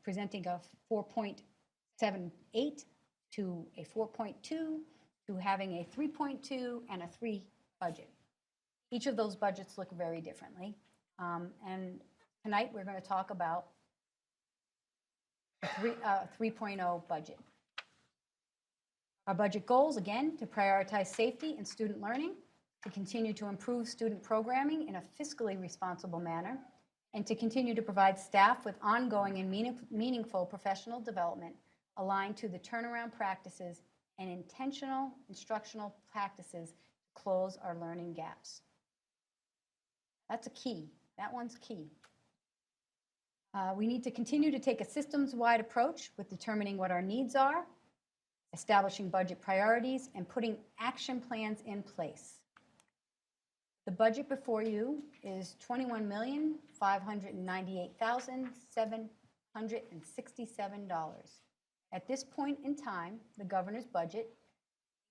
presenting a 4.78 to a 4.2 to having a 3.2 and a 3 budget. Each of those budgets look very differently. And tonight we're going to talk about a 3.0 budget. Our budget goals, again, to prioritize safety and student learning, to continue to improve student programming in a fiscally responsible manner, and to continue to provide staff with ongoing and meaningful professional development aligned to the turnaround practices and intentional instructional practices to close our learning gaps. That's a key. That one's key. We need to continue to take a systems-wide approach with determining what our needs are, establishing budget priorities, and putting action plans in place. The budget before you is $21,598,767. At this point in time, the governor's budget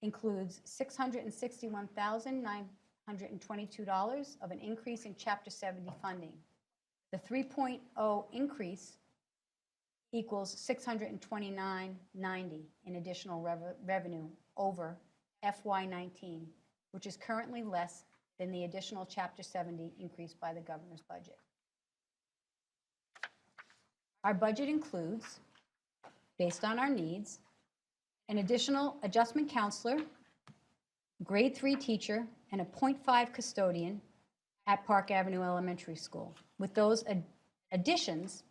includes $661,922 of an increase in Chapter 70 funding. The 3.0 increase equals $629.90 in additional revenue over FY19, which is currently less than the additional Chapter 70 increase by the governor's budget. Our budget includes, based on our needs, an additional adjustment counselor, grade 3 teacher, and a .5 custodian at Park Avenue Elementary School. With those additions,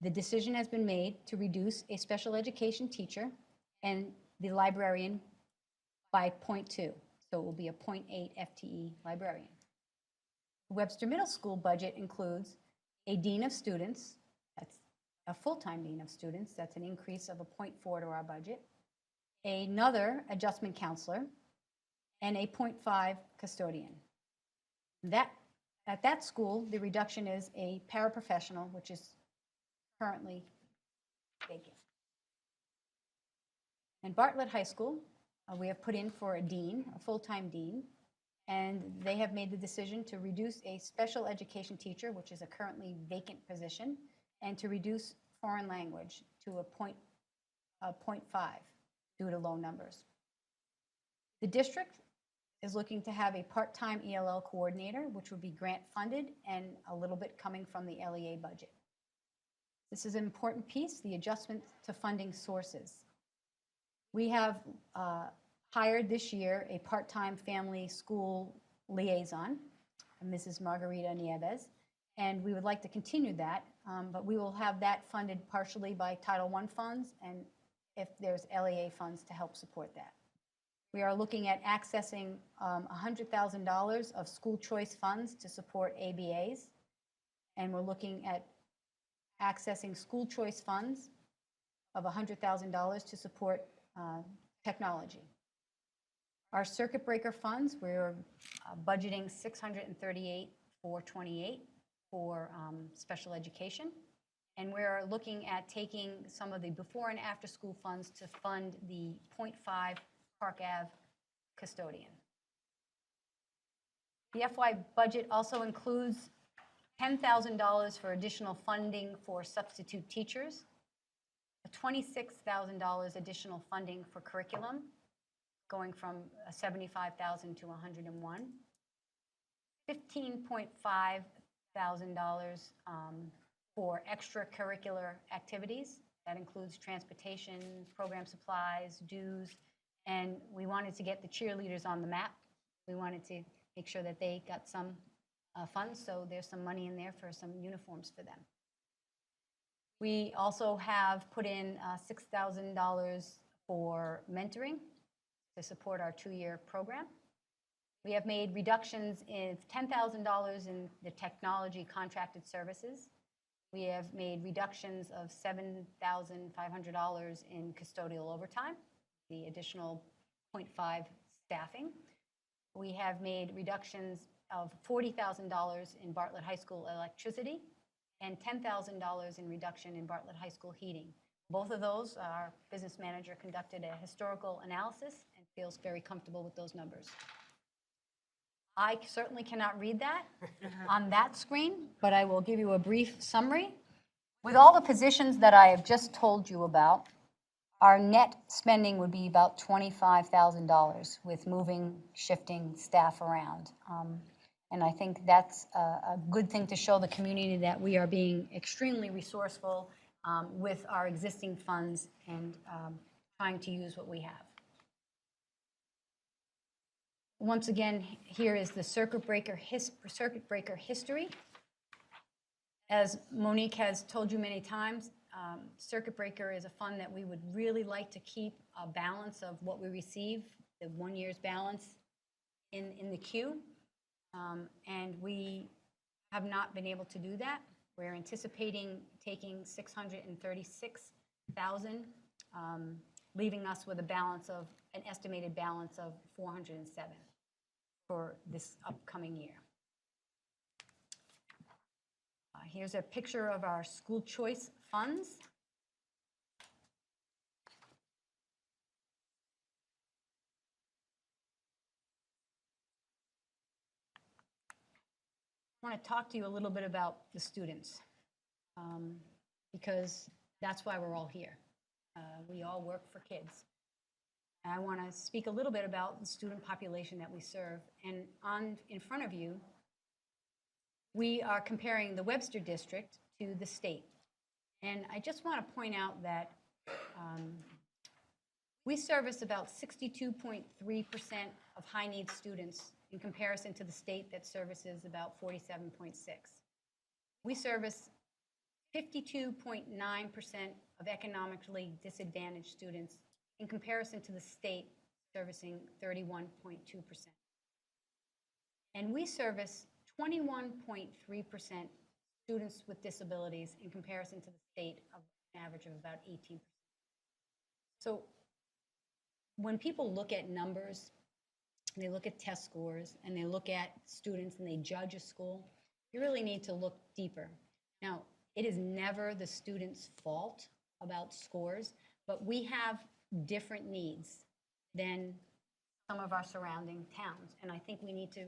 the decision has been made to reduce a special education teacher and the librarian by .2, so it will be a .8 FTE librarian. The Webster Middle School budget includes a dean of students, that's a full-time dean of students, that's an increase of a .4 to our budget, another adjustment counselor, and a .5 custodian. At that school, the reduction is a paraprofessional, which is currently vacant. In Bartlett High School, we have put in for a dean, a full-time dean, and they have made the decision to reduce a special education teacher, which is a currently vacant position, and to reduce foreign language to a .5 due to low numbers. The district is looking to have a part-time ELL coordinator, which would be grant funded and a little bit coming from the LEA budget. This is an important piece, the adjustment to funding sources. We have hired this year a part-time family school liaison, Mrs. Margarita Nieves, and we would like to continue that, but we will have that funded partially by Title I funds and if there's LEA funds to help support that. We are looking at accessing $100,000 of school choice funds to support ABAs, and we're looking at accessing school choice funds of $100,000 to support technology. Our circuit breaker funds, we're budgeting $638,428 for special education. And we're looking at taking some of the before and after school funds to fund the .5 Park Ave custodian. The FY budget also includes $10,000 for additional funding for substitute teachers, $26,000 additional funding for curriculum, going from $75,000 to $101, $15,500 for extracurricular activities. That includes transportation, program supplies, dues, and we wanted to get the cheerleaders on the map. We wanted to make sure that they got some funds, so there's some money in there for some uniforms for them. We also have put in $6,000 for mentoring to support our 2-year program. We have made reductions in $10,000 in the technology contracted services. We have made reductions of $7,500 in custodial overtime, the additional .5 staffing. We have made reductions of $40,000 in Bartlett High School electricity and $10,000 in reduction in Bartlett High School heating. Both of those, our business manager conducted a historical analysis and feels very comfortable with those numbers. I certainly cannot read that on that screen, but I will give you a brief summary. With all the positions that I have just told you about, our net spending would be about $25,000 with moving, shifting staff around. And I think that's a good thing to show the community that we are being extremely resourceful with our existing funds and trying to use what we have. Once again, here is the circuit breaker history. As Monique has told you many times, circuit breaker is a fund that we would really like to keep a balance of what we receive, the 1 year's balance in the queue. And we have not been able to do that. We're anticipating taking $636,000, leaving us with a balance of, an estimated balance of $407,000 for this upcoming year. Here's a picture of our school choice funds. I want to talk to you a little bit about the students. because that's why we're all here. We all work for kids. And I want to speak a little bit about the student population that we serve. And in front of you, we are comparing the Webster District to the state. And I just want to point out that we service about 62.3% of high-needs students in comparison to the state that services about 47.6. We service 52.9% of economically disadvantaged students in comparison to the state servicing 31.2%. And we service 21.3% students with disabilities in comparison to the state of an average of about 18%. So when people look at numbers, and they look at test scores, and they look at students and they judge a school, you really need to look deeper. Now, it is never the student's fault about scores, but we have different needs than some of our surrounding towns. And I think we need to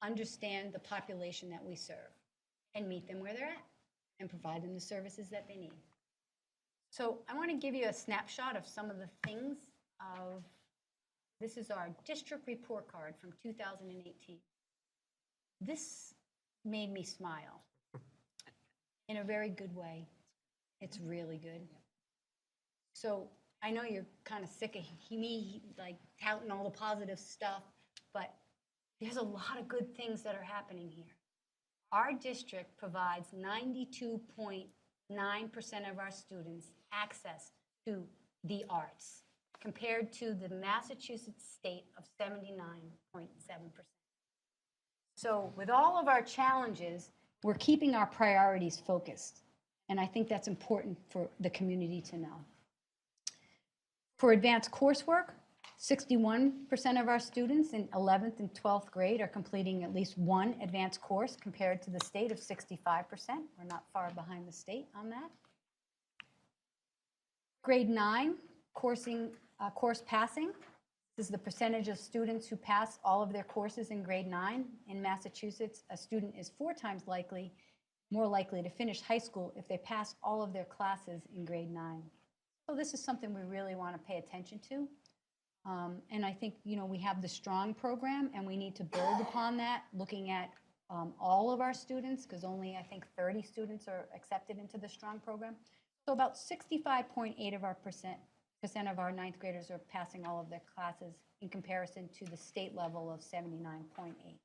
understand the population that we serve and meet them where they're at and provide them the services that they need. So I want to give you a snapshot of some of the things of, this is our district report card from 2018. This made me smile in a very good way. It's really good. So I know you're kind of sick of me like touting all the positive stuff, but there's a lot of good things that are happening here. Our district provides 92.9% of our students access to the arts, compared to the Massachusetts state of 79.7%. So with all of our challenges, we're keeping our priorities focused. And I think that's important for the community to know. For advanced coursework, 61% of our students in 11th and 12th grade are completing at least one advanced course compared to the state of 65%. We're not far behind the state on that. Grade 9, course passing. This is the percentage of students who pass all of their courses in grade 9. In Massachusetts, a student is 4 times more likely to finish high school if they pass all of their classes in grade 9. So this is something we really want to pay attention to. And I think, we have the STRONG program, and we need to build upon that, looking at all of our students, because only, I think, 30 students are accepted into the STRONG program. So about 65.8% of our 9th graders are passing all of their classes in comparison to the state level of 79.8.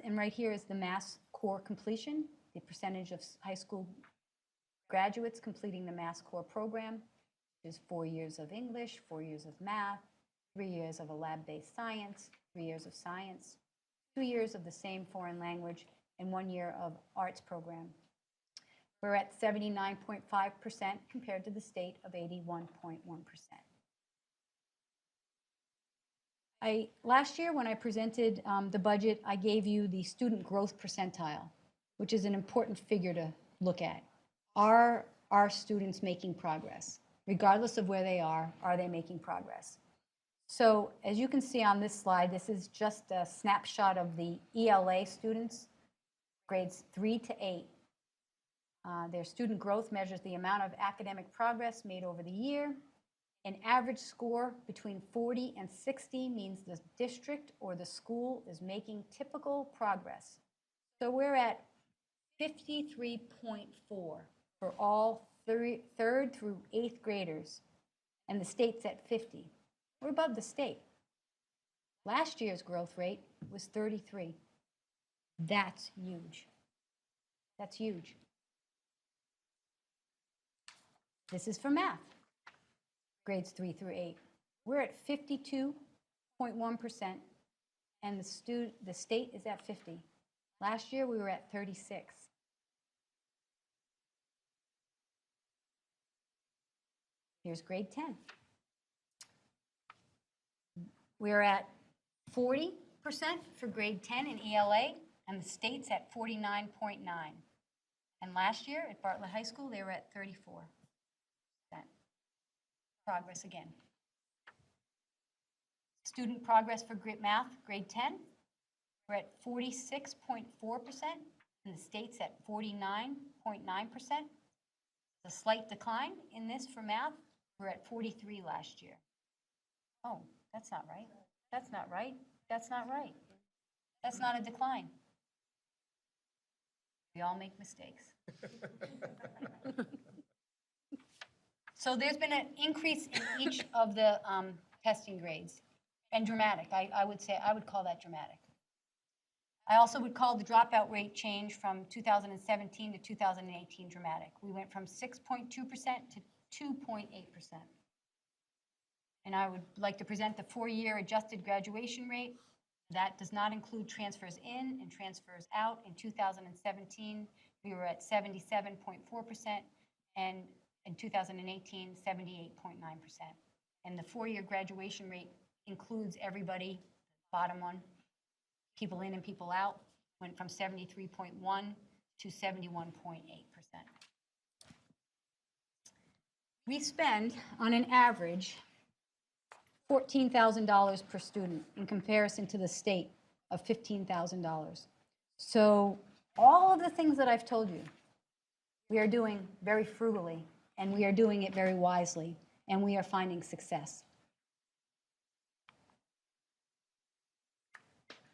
And right here is the Mass Core completion, the percentage of high school graduates completing the Mass Core program. There's 4 years of English, 4 years of math, 3 years of a lab-based science, 3 years of science, 2 years of the same foreign language, and 1 year of arts program. We're at 79.5% compared to the state of 81.1%. Last year, when I presented the budget, I gave you the student growth percentile, which is an important figure to look at. Are our students making progress? Regardless of where they are they making progress? So as you can see on this slide, this is just a snapshot of the ELA students, grades 3 to 8. Their student growth measures the amount of academic progress made over the year. An average score between 40 and 60 means the district or the school is making typical progress. So we're at 53.4 for all 3rd through 8th graders, and the state's at 50. We're above the state. Last year's growth rate was 33. That's huge. That's huge. This is for math, grades 3 through 8. We're at 52.1%, and the state is at 50. Last year, we were at 36. Here's grade 10. We're at 40% for grade 10 in ELA, and the state's at 49.9. And last year at Bartlett High School, they were at 34%. Progress again. Student progress for math, grade 10, we're at 46.4%, and the state's at 49.9%. a slight decline in this for math. We're at 43 last year. Oh, that's not right. That's not right. That's not right. That's not a decline. We all make mistakes. So there's been an increase in each of the testing grades, and dramatic. I would say, I would call that dramatic. I also would call the dropout rate change from 2017 to 2018 dramatic. We went from 6.2% to 2.8%. And I would like to present the four-year adjusted graduation rate. That does not include transfers in and transfers out. In 2017, we were at 77.4%, and in 2018, 78.9%. And the four-year graduation rate includes everybody, bottom one, people in and people out, went from 73.1 to 71.8%. We spend, on an average, $14,000 per student in comparison to the state of $15,000. So all of the things that I've told you, we are doing very frugally, and we are doing it very wisely, and we are finding success.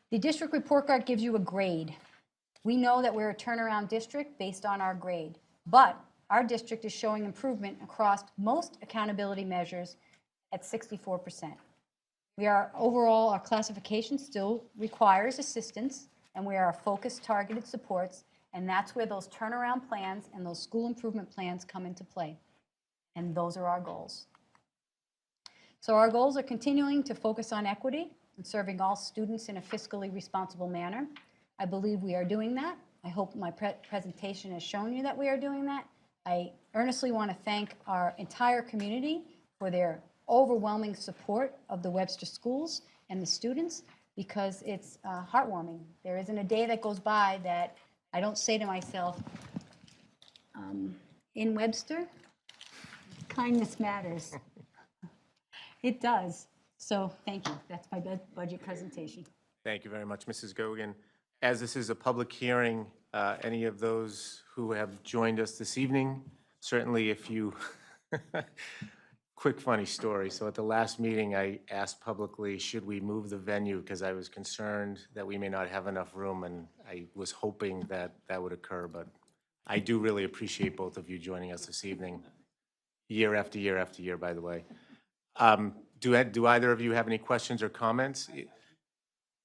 The district report card gives you a grade. We know that we're a turnaround district based on our grade, but our district is showing improvement across most accountability measures at 64%. We are overall, our classification still requires assistance, and we are focused, targeted supports, and that's where those turnaround plans and those school improvement plans come into play. And those are our goals. So our goals are continuing to focus on equity and serving all students in a fiscally responsible manner. I believe we are doing that. I hope my presentation has shown you that we are doing that. I earnestly want to thank our entire community for their overwhelming support of the Webster schools and the students, because it's heartwarming. There isn't a day that goes by that I don't say to myself, in Webster, kindness matters. It does. So thank you. That's my budget presentation. Thank you very much, Mrs. Gogan. As this is a public hearing, any of those who have joined us this evening, certainly if you, quick funny story. So at the last meeting, I asked publicly, should we move the venue? Because I was concerned that we may not have enough room, and I was hoping that that would occur. But I do really appreciate both of you joining us this evening, year after year after year, by the way. Do either of you have any questions or comments?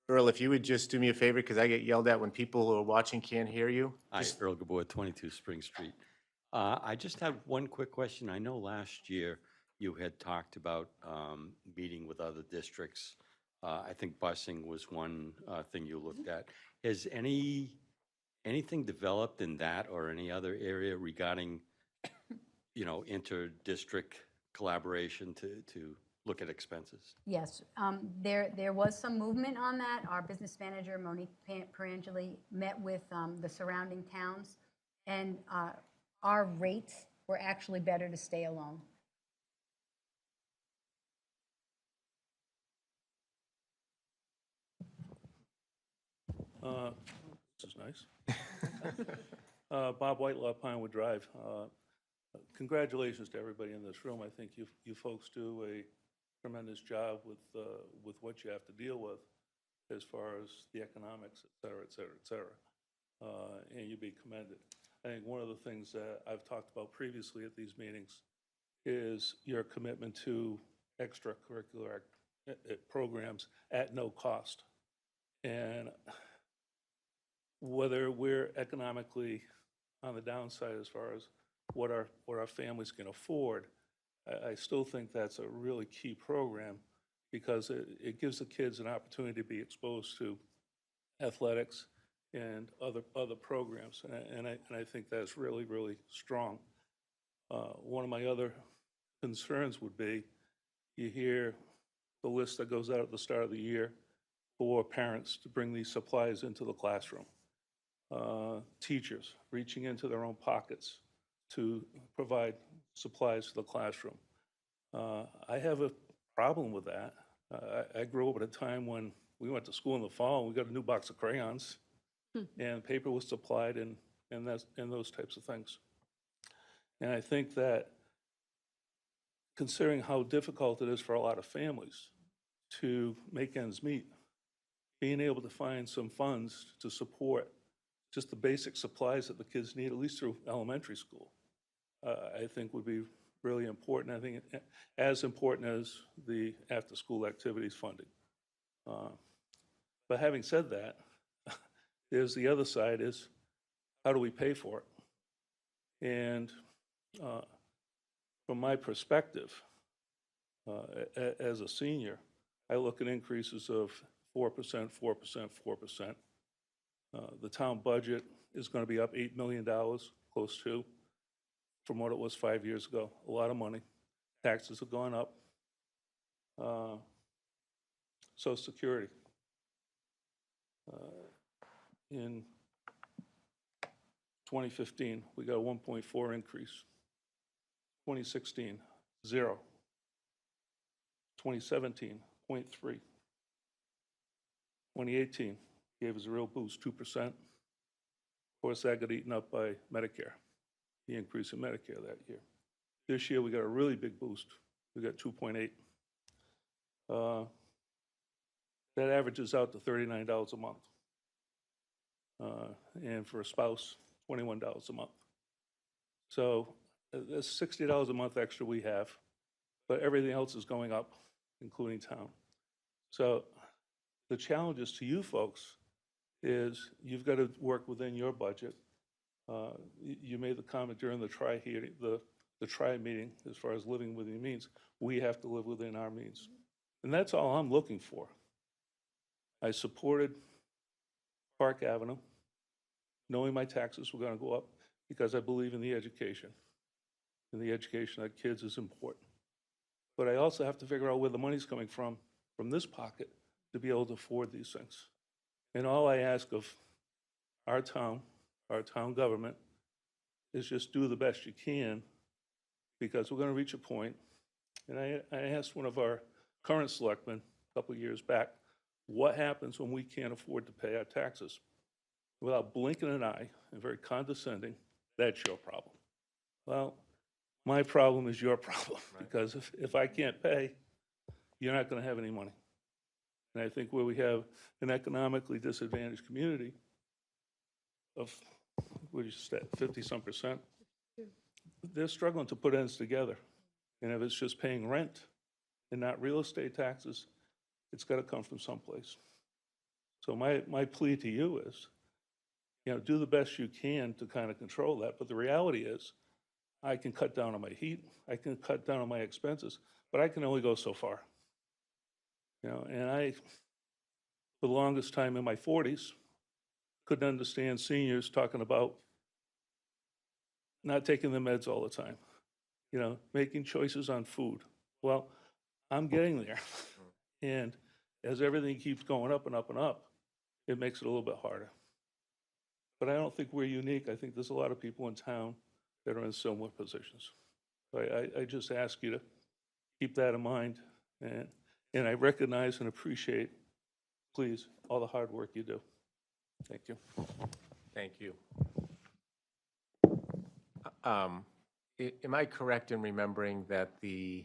Earl, if you would just do me a favor, because I get yelled at when people who are watching can't hear you. Hi, Earl Gabor, 22 Spring Street. I just have one quick question. I know last year you had talked about meeting with other districts. I think busing was one thing you looked at. Has anything developed in that or any other area regarding, inter-district collaboration to look at expenses? Yes, there was some movement on that. Our business manager, Monique Perangeli, met with the surrounding towns, and our rates were actually better to stay alone. This is nice. Bob Whitelaw, Pinewood Drive. Congratulations to everybody in this room. I think you folks do a tremendous job with what you have to deal with as far as the economics, et cetera, et cetera, et cetera. And you be commended. I think one of the things that I've talked about previously at these meetings is your commitment to extracurricular programs at no cost. And whether we're economically on the downside as far as what our families can afford, I still think that's a really key program, because it gives the kids an opportunity to be exposed to athletics and other programs, and I think that's really, really strong. One of my other concerns would be, you hear the list that goes out at the start of the year for parents to bring these supplies into the classroom. Teachers reaching into their own pockets to provide supplies to the classroom. I have a problem with that. I grew up at a time when we went to school in the fall and we got a new box of crayons, and paper was supplied, and those types of things. And I think that considering how difficult it is for a lot of families to make ends meet, being able to find some funds to support just the basic supplies that the kids need, at least through elementary school, I think would be really important. I think as important as the after-school activities funding. But having said that, there's the other side is, how do we pay for it? And from my perspective, as a senior, I look at increases of 4%, 4%, 4%. The town budget is going to be up $8 million, close to, from what it was 5 years ago. A lot of money. Taxes have gone up. Social Security. In 2015, we got a 1.4 increase. 2016, 0. 2017, 0.3. 2018 gave us a real boost, 2%. Of course, that got eaten up by Medicare, the increase in Medicare that year. This year, we got a really big boost. We got 2.8. That averages out to $39 a month. And for a spouse, $21 a month. So that's $60 a month extra we have, but everything else is going up, including town. So the challenges to you folks is you've got to work within your budget. You made the comment during the tri meeting, as far as living within your means. We have to live within our means. And that's all I'm looking for. I supported Park Avenue, knowing my taxes were going to go up, because I believe in the education. And the education of kids is important. But I also have to figure out where the money's coming from this pocket, to be able to afford these things. And all I ask of our town government, is just do the best you can, because we're going to reach a point. And I asked one of our current selectmen a couple of years back, what happens when we can't afford to pay our taxes? Without blinking an eye, and very condescending, that's your problem. Well, my problem is your problem, because if I can't pay, you're not going to have any money. And I think where we have an economically disadvantaged community of, what did you say, 50-some%, they're struggling to put ends together. And if it's just paying rent and not real estate taxes, it's got to come from someplace. So my plea to you is, do the best you can to kind of control that. But the reality is, I can cut down on my heat, I can cut down on my expenses, but I can only go so far. And I, for the longest time in my 40s, couldn't understand seniors talking about not taking the meds all the time, making choices on food. Well, I'm getting there. And as everything keeps going up and up and up, it makes it a little bit harder. But I don't think we're unique. I think there's a lot of people in town that are in similar positions. So I just ask you to keep that in mind. And I recognize and appreciate, please, all the hard work you do. Thank you. Thank you. Am I correct in remembering that the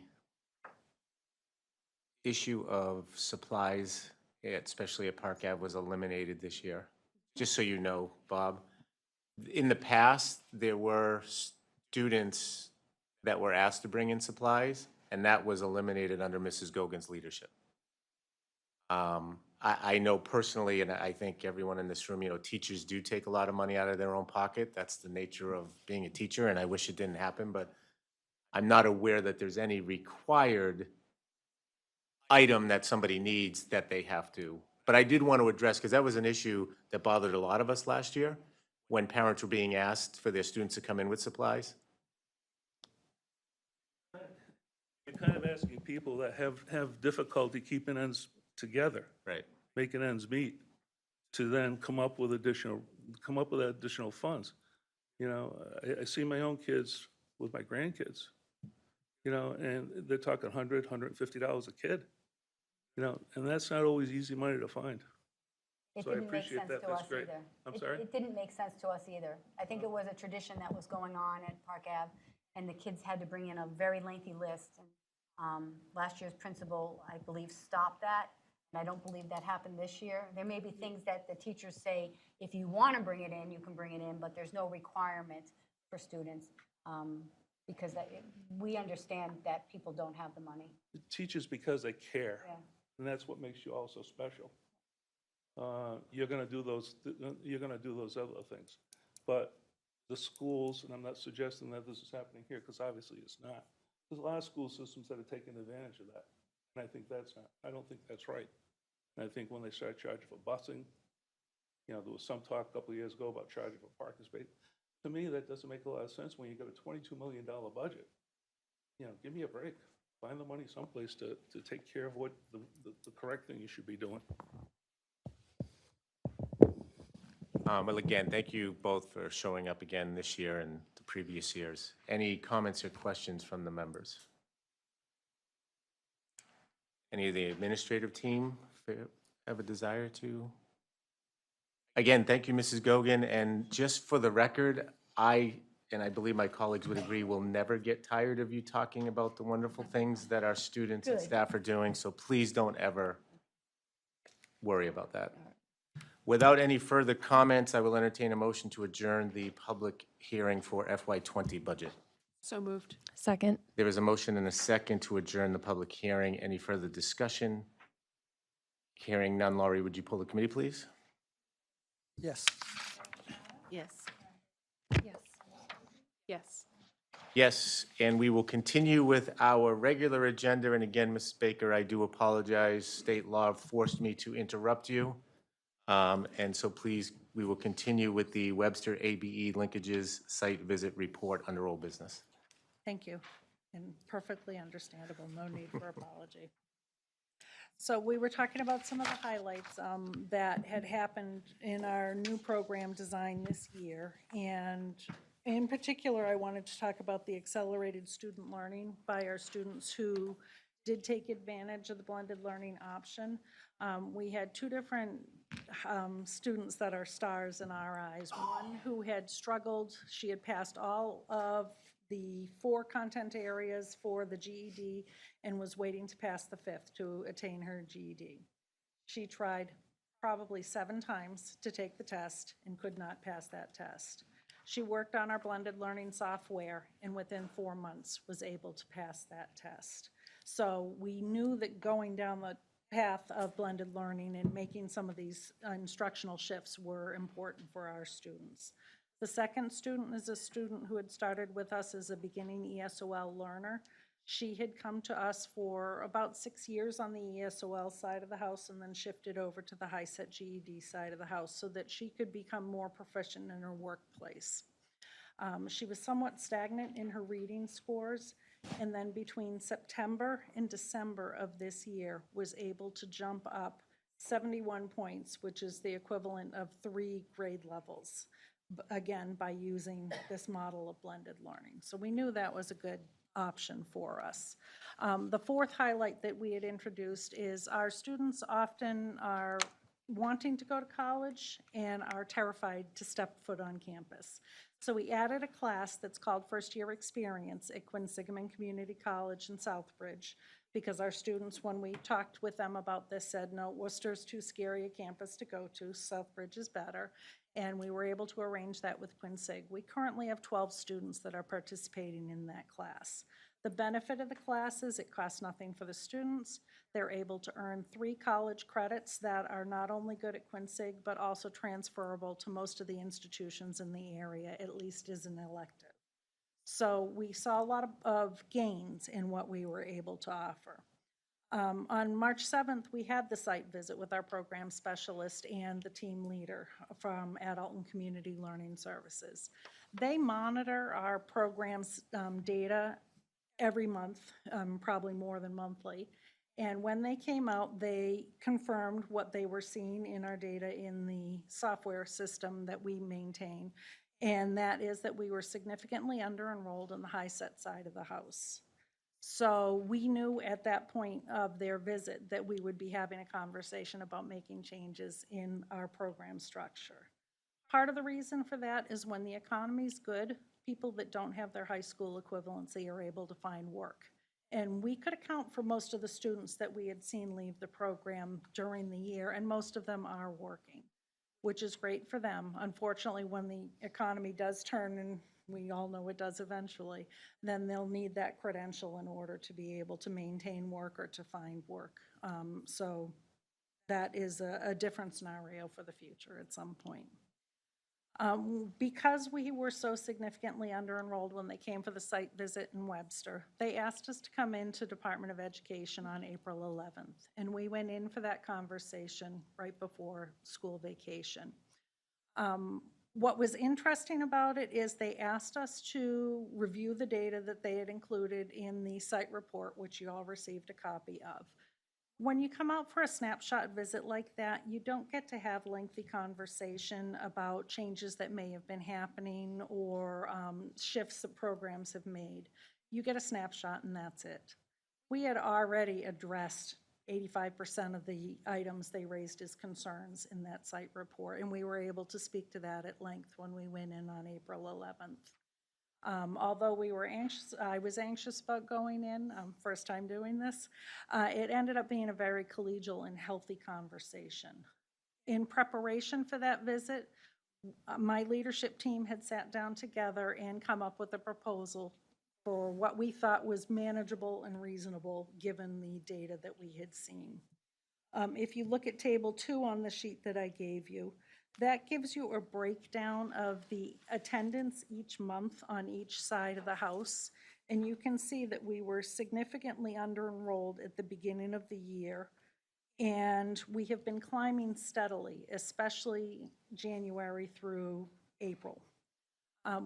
issue of supplies, especially at Park Ave, was eliminated this year? Just so you know, Bob, in the past, there were students that were asked to bring in supplies, and that was eliminated under Mrs. Gogan's leadership. I know personally, and I think everyone in this room, teachers do take a lot of money out of their own pocket. That's the nature of being a teacher, and I wish it didn't happen, but I'm not aware that there's any required item that somebody needs that they have to. But I did want to address, because that was an issue that bothered a lot of us last year, when parents were being asked for their students to come in with supplies. You're kind of asking people that have difficulty keeping ends together, Right. making ends meet, to then come up with additional funds. I see my own kids with my grandkids, and they're talking $100, $150 a kid, and that's not always easy money to find. It So I didn't make appreciate sense that. to That's us great. either. I'm It- sorry? It didn't make sense to us either. I think it was a tradition that was going on at Park Ave, and the kids had to bring in a very lengthy list. And last year's principal, I believe, stopped that, and I don't believe that happened this year. There may be things that the teachers say, if you want to bring it in, you can bring it in, but there's no requirement for students, because we understand that people don't have the money. Teachers because they care. Yeah. And that's what makes you all so special. You're gonna do those, you're gonna do those other things. But the schools, and I'm not suggesting that this is happening here, because obviously it's not. There's a lot of school systems that are taking advantage of that. And I don't think that's right. And I think when they start charging for busing, you know, there was some talk a couple of years ago about charging for parking space. To me, that doesn't make a lot of sense when you got a $22 million budget. You know, give me a break. Find the money someplace to take care of what the correct thing you should be doing. Well, again, thank you both for showing up again this year and the previous years. Any comments or questions from the members? Any of the administrative team have a desire to? Again, thank you, Mrs. Gogan, and just for the record, and I believe my colleagues would agree, will never get tired of you talking about the wonderful things that our students and Good. staff are doing, so please don't ever worry about that. Without any further comments, I will entertain a motion to adjourn the public hearing for FY20 budget. So moved. Second. There is a motion and a second to adjourn the public hearing. Any further discussion? Hearing none, Laurie, would you pull the committee, please? Yes. Yes. Yes. Yes. Yes, and we will continue with our regular agenda. And again, Mrs. Baker, I do apologize. State law forced me to interrupt you. And so please, we will continue with the Webster ABE linkages site visit report under old business. Thank you, and perfectly understandable, no need for apology. So we were talking about some of the highlights that had happened in our new program design this year. And in particular, I wanted to talk about the accelerated student learning by our students who did take advantage of the blended learning option. We had two different students that are stars in our eyes. One who had struggled, she had passed all of the 4 content areas for the GED and was waiting to pass the 5th to attain her GED. She tried probably 7 times to take the test and could not pass that test. She worked on our blended learning software and within 4 months was able to pass that test. So we knew that going down the path of blended learning and making some of these instructional shifts were important for our students. The second student is a student who had started with us as a beginning ESOL learner. She had come to us for about 6 years on the ESOL side of the house and then shifted over to the HiSET GED side of the house so that she could become more proficient in her workplace. She was somewhat stagnant in her reading scores, and then between September and December of this year was able to jump up 71 points, which is the equivalent of 3 grade levels, again, by using this model of blended learning. So we knew that was a good option for us. The fourth highlight that we had introduced is our students often are wanting to go to college and are terrified to step foot on campus. So we added a class that's called First Year Experience at Quinsigamond Community College in Southbridge, because our students, when we talked with them about this, said, no, Worcester's too scary a campus to go to, Southbridge is better, and we were able to arrange that with Quinsig. We currently have 12 students that are participating in that class. The benefit of the class is it costs nothing for the students. They're able to earn 3 college credits that are not only good at Quinsig, but also transferable to most of the institutions in the area, at least as an elective. So we saw a lot of gains in what we were able to offer. On March 7th, we had the site visit with our program specialist and the team leader from Adult and Community Learning Services. They monitor our program's data every month, probably more than monthly. And when they came out, they confirmed what they were seeing in our data in the software system that we maintain. And that is that we were significantly under-enrolled in the HiSET side of the house. So we knew at that point of their visit that we would be having a conversation about making changes in our program structure. Part of the reason for that is when the economy's good, people that don't have their high school equivalency are able to find work. And we could account for most of the students that we had seen leave the program during the year, and most of them are working, which is great for them. Unfortunately, when the economy does turn, and we all know it does eventually, then they'll need that credential in order to be able to maintain work or to find work. So that is a different scenario for the future at some point. Because we were so significantly under-enrolled when they came for the site visit in Webster, they asked us to come into Department of Education on April 11th, and we went in for that conversation right before school vacation. What was interesting about it is they asked us to review the data that they had included in the site report, which you all received a copy of. When you come out for a snapshot visit like that, you don't get to have lengthy conversation about changes that may have been happening or shifts that programs have made. You get a snapshot and that's it. We had already addressed 85% of the items they raised as concerns in that site report, and we were able to speak to that at length when we went in on April 11th. Although we were anxious, I was anxious about going in, first time doing this, it ended up being a very collegial and healthy conversation. In preparation for that visit, my leadership team had sat down together and come up with a proposal for what we thought was manageable and reasonable given the data that we had seen. If you look at table 2 on the sheet that I gave you, that gives you a breakdown of the attendance each month on each side of the house. And you can see that we were significantly under-enrolled at the beginning of the year. And we have been climbing steadily, especially January through April.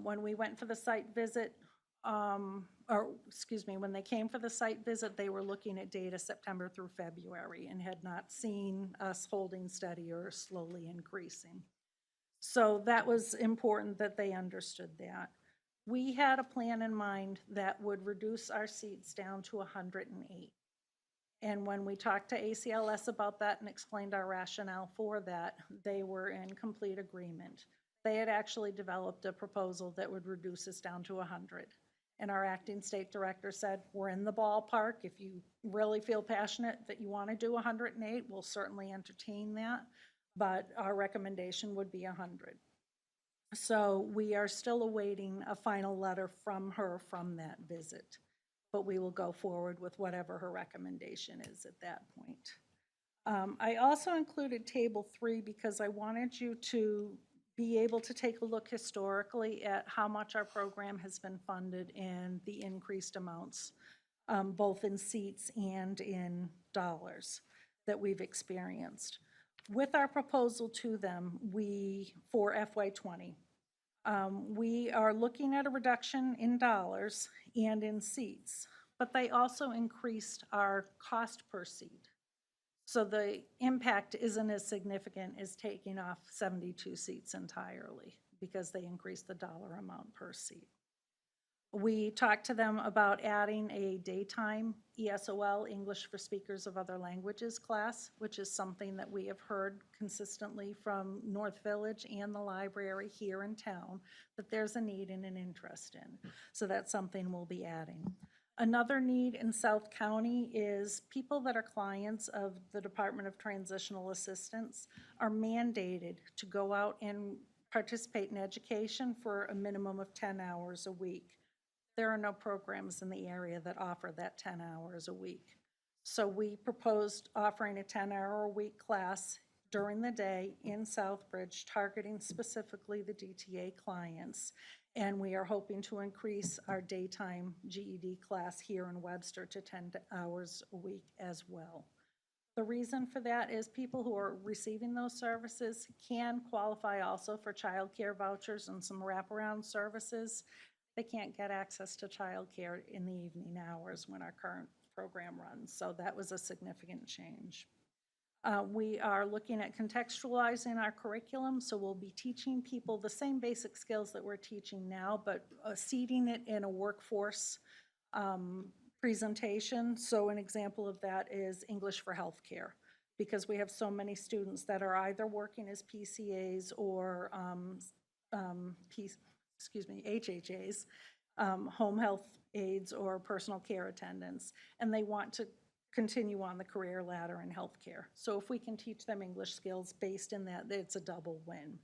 When we went for the site visit, when they came for the site visit, they were looking at data September through February and had not seen us holding steady or slowly increasing. So that was important that they understood that. We had a plan in mind that would reduce our seats down to 108. And when we talked to ACLS about that and explained our rationale for that, they were in complete agreement. They had actually developed a proposal that would reduce us down to 100. And our acting state director said, we're in the ballpark. If you really feel passionate that you want to do 108, we'll certainly entertain that. But our recommendation would be 100. So we are still awaiting a final letter from her from that visit. But we will go forward with whatever her recommendation is at that point. I also included table 3 because I wanted you to be able to take a look historically at how much our program has been funded and the increased amounts, both in seats and in dollars that we've experienced. With our proposal to them, for FY20, we are looking at a reduction in dollars and in seats, but they also increased our cost per seat. So the impact isn't as significant as taking off 72 seats entirely because they increased the dollar amount per seat. We talked to them about adding a daytime ESOL, English for Speakers of Other Languages class, which is something that we have heard consistently from North Village and the library here in town, that there's a need and an interest in. So that's something we'll be adding. Another need in South County is people that are clients of the Department of Transitional Assistance are mandated to go out and participate in education for a minimum of 10 hours a week. There are no programs in the area that offer that 10 hours a week. So we proposed offering a 10-hour-a-week class during the day in Southbridge, targeting specifically the DTA clients. And we are hoping to increase our daytime GED class here in Webster to 10 hours a week as well. The reason for that is people who are receiving those services can qualify also for child care vouchers and some wraparound services. They can't get access to child care in the evening hours when our current program runs. So that was a significant change. We are looking at contextualizing our curriculum, so we'll be teaching people the same basic skills that we're teaching now, but seeding it in a workforce presentation. So an example of that is English for Healthcare, because we have so many students that are either working as PCAs or HHAs, home health aides or personal care attendants, and they want to continue on the career ladder in healthcare. So if we can teach them English skills based in that, it's a double win.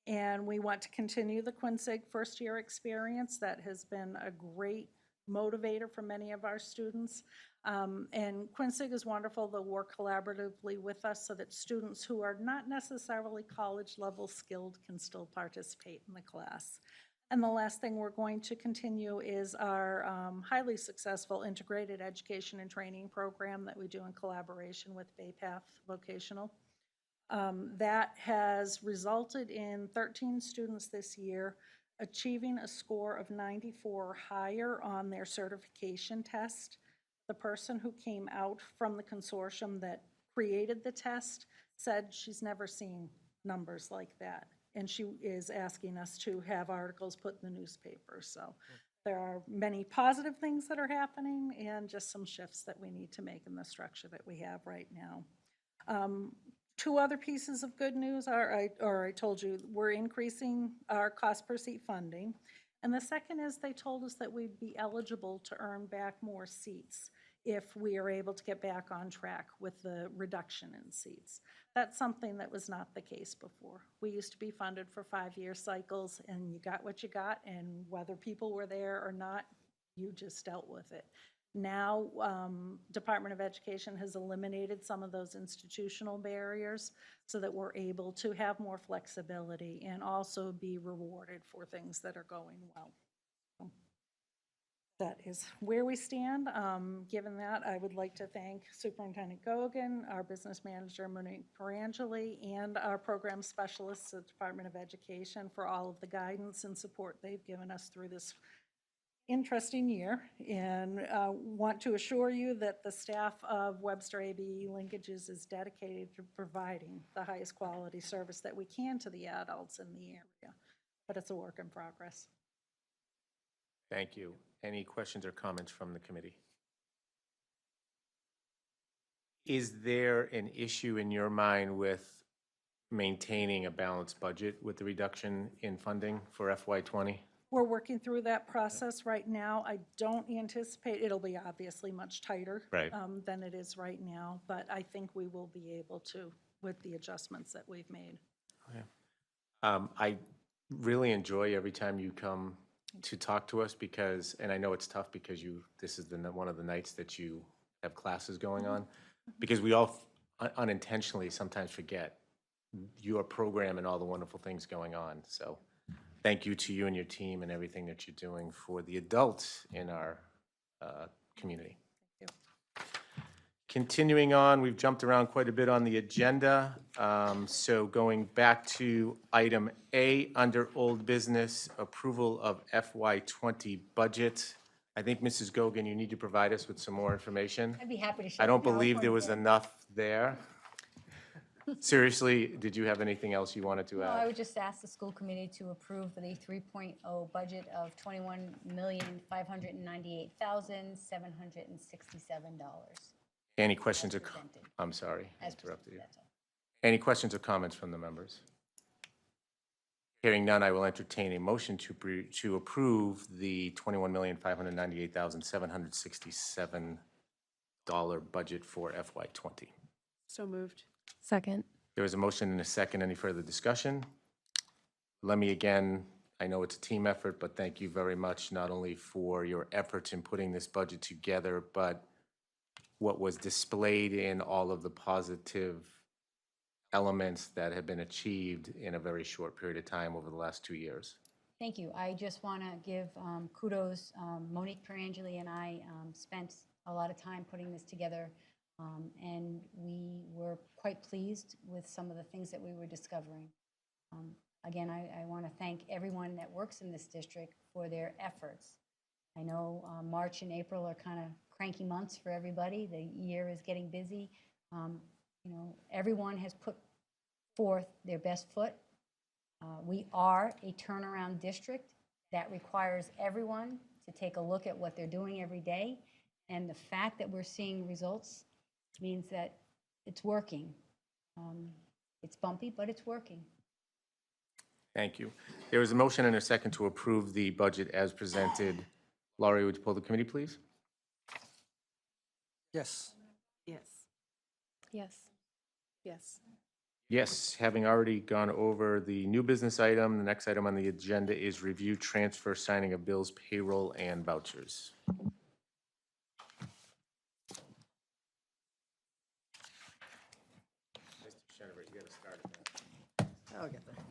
And we want to continue the Quinsig first-year experience. That has been a great motivator for many of our students. And Quinsig is wonderful. They'll work collaboratively with us so that students who are not necessarily college-level skilled can still participate in the class. And the last thing we're going to continue is our highly successful integrated education and training program that we do in collaboration with Baypath Vocational. That has resulted in 13 students this year achieving a score of 94 or higher on their certification test. The person who came out from the consortium that created the test said she's never seen numbers like that. And she is asking us to have articles put in the newspaper. So there are many positive things that are happening and just some shifts that we need to make in the structure that we have right now. Two other pieces of good news are, I told you, we're increasing our cost per seat funding. And the second is they told us that we'd be eligible to earn back more seats if we are able to get back on track with the reduction in seats. That's something that was not the case before. We used to be funded for 5-year cycles, and you got what you got, and whether people were there or not, you just dealt with it. Now, Department of Education has eliminated some of those institutional barriers so that we're able to have more flexibility and also be rewarded for things that are going well. So that is where we stand. Given that, I would like to thank Superintendent Gogan, our business manager, Monique Perangeli, and our program specialists at the Department of Education for all of the guidance and support they've given us through this interesting year, and want to assure you that the staff of Webster ABE Linkages is dedicated to providing the highest quality service that we can to the adults in the area, but it's a work in progress. Thank you. Any questions or comments from the committee? Is there an issue in your mind with maintaining a balanced budget with the reduction in funding for FY20? We're working through that process right now. I don't anticipate, it'll be obviously much tighter Right. Than it is right now, but I think we will be able to with the adjustments that we've made. Okay. I really enjoy every time you come to talk to us because, and I know it's tough because this is one of the nights that you have classes going on, because we all unintentionally sometimes forget your program and all the wonderful things going on. So thank you to you and your team and everything that you're doing for the adults in our community. Thank Continuing on, we've jumped around quite a bit on the agenda. So going back to item A under old business, approval of FY20 budget. I think, Mrs. Gogan, you need to provide us with some more information. I'd be happy to share. I don't believe there was enough there. Seriously, did you have anything else you wanted to No, I add? would just ask the school committee to approve the 3.0 budget of $21,598,767. Any questions or, As presented. I'm sorry, I As interrupted you. presented, that's all. Any questions or comments from the members? Hearing none, I will entertain a motion to approve the $21,598,767 budget for FY20. So moved. Second. There is a motion and a second. Any further discussion? Let me again, I know it's a team effort, but thank you very much, not only for your efforts in putting this budget together, but what was displayed in all of the positive elements that have been achieved in a very short period of time over the last 2 years. Thank you. I just want to give kudos. Monique Perangeli and I spent a lot of time putting this together, and we were quite pleased with some of the things that we were discovering. Again, I want to thank everyone that works in this district for their efforts. I know March and April are kind of cranky months for everybody. The year is getting busy. You know, everyone has put forth their best foot. We are a turnaround district that requires everyone to take a look at what they're doing every day. And the fact that we're seeing results means that it's working. It's bumpy, but it's working. Thank you. There is a motion and a second to approve the budget as presented. Laurie, would you pull the committee, please? Yes. Yes. Yes. Yes. Yes, having already gone over the new business item, the next item on the agenda is review, transfer, signing of bills, payroll, and vouchers. Mr. Chenoweth, you got to start at that. I'll get there.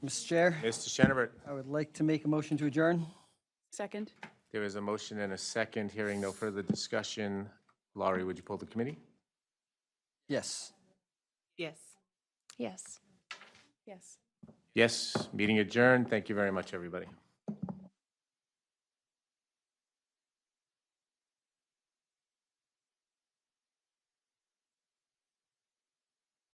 Mr. Chair, Mr. Chenoweth, I would like to make a motion to adjourn. Second? there is a motion and a second. Hearing no further discussion. Laurie, would you pull the committee? Yes. Yes. Yes. Yes. Yes, meeting adjourned. Thank you very much, everybody.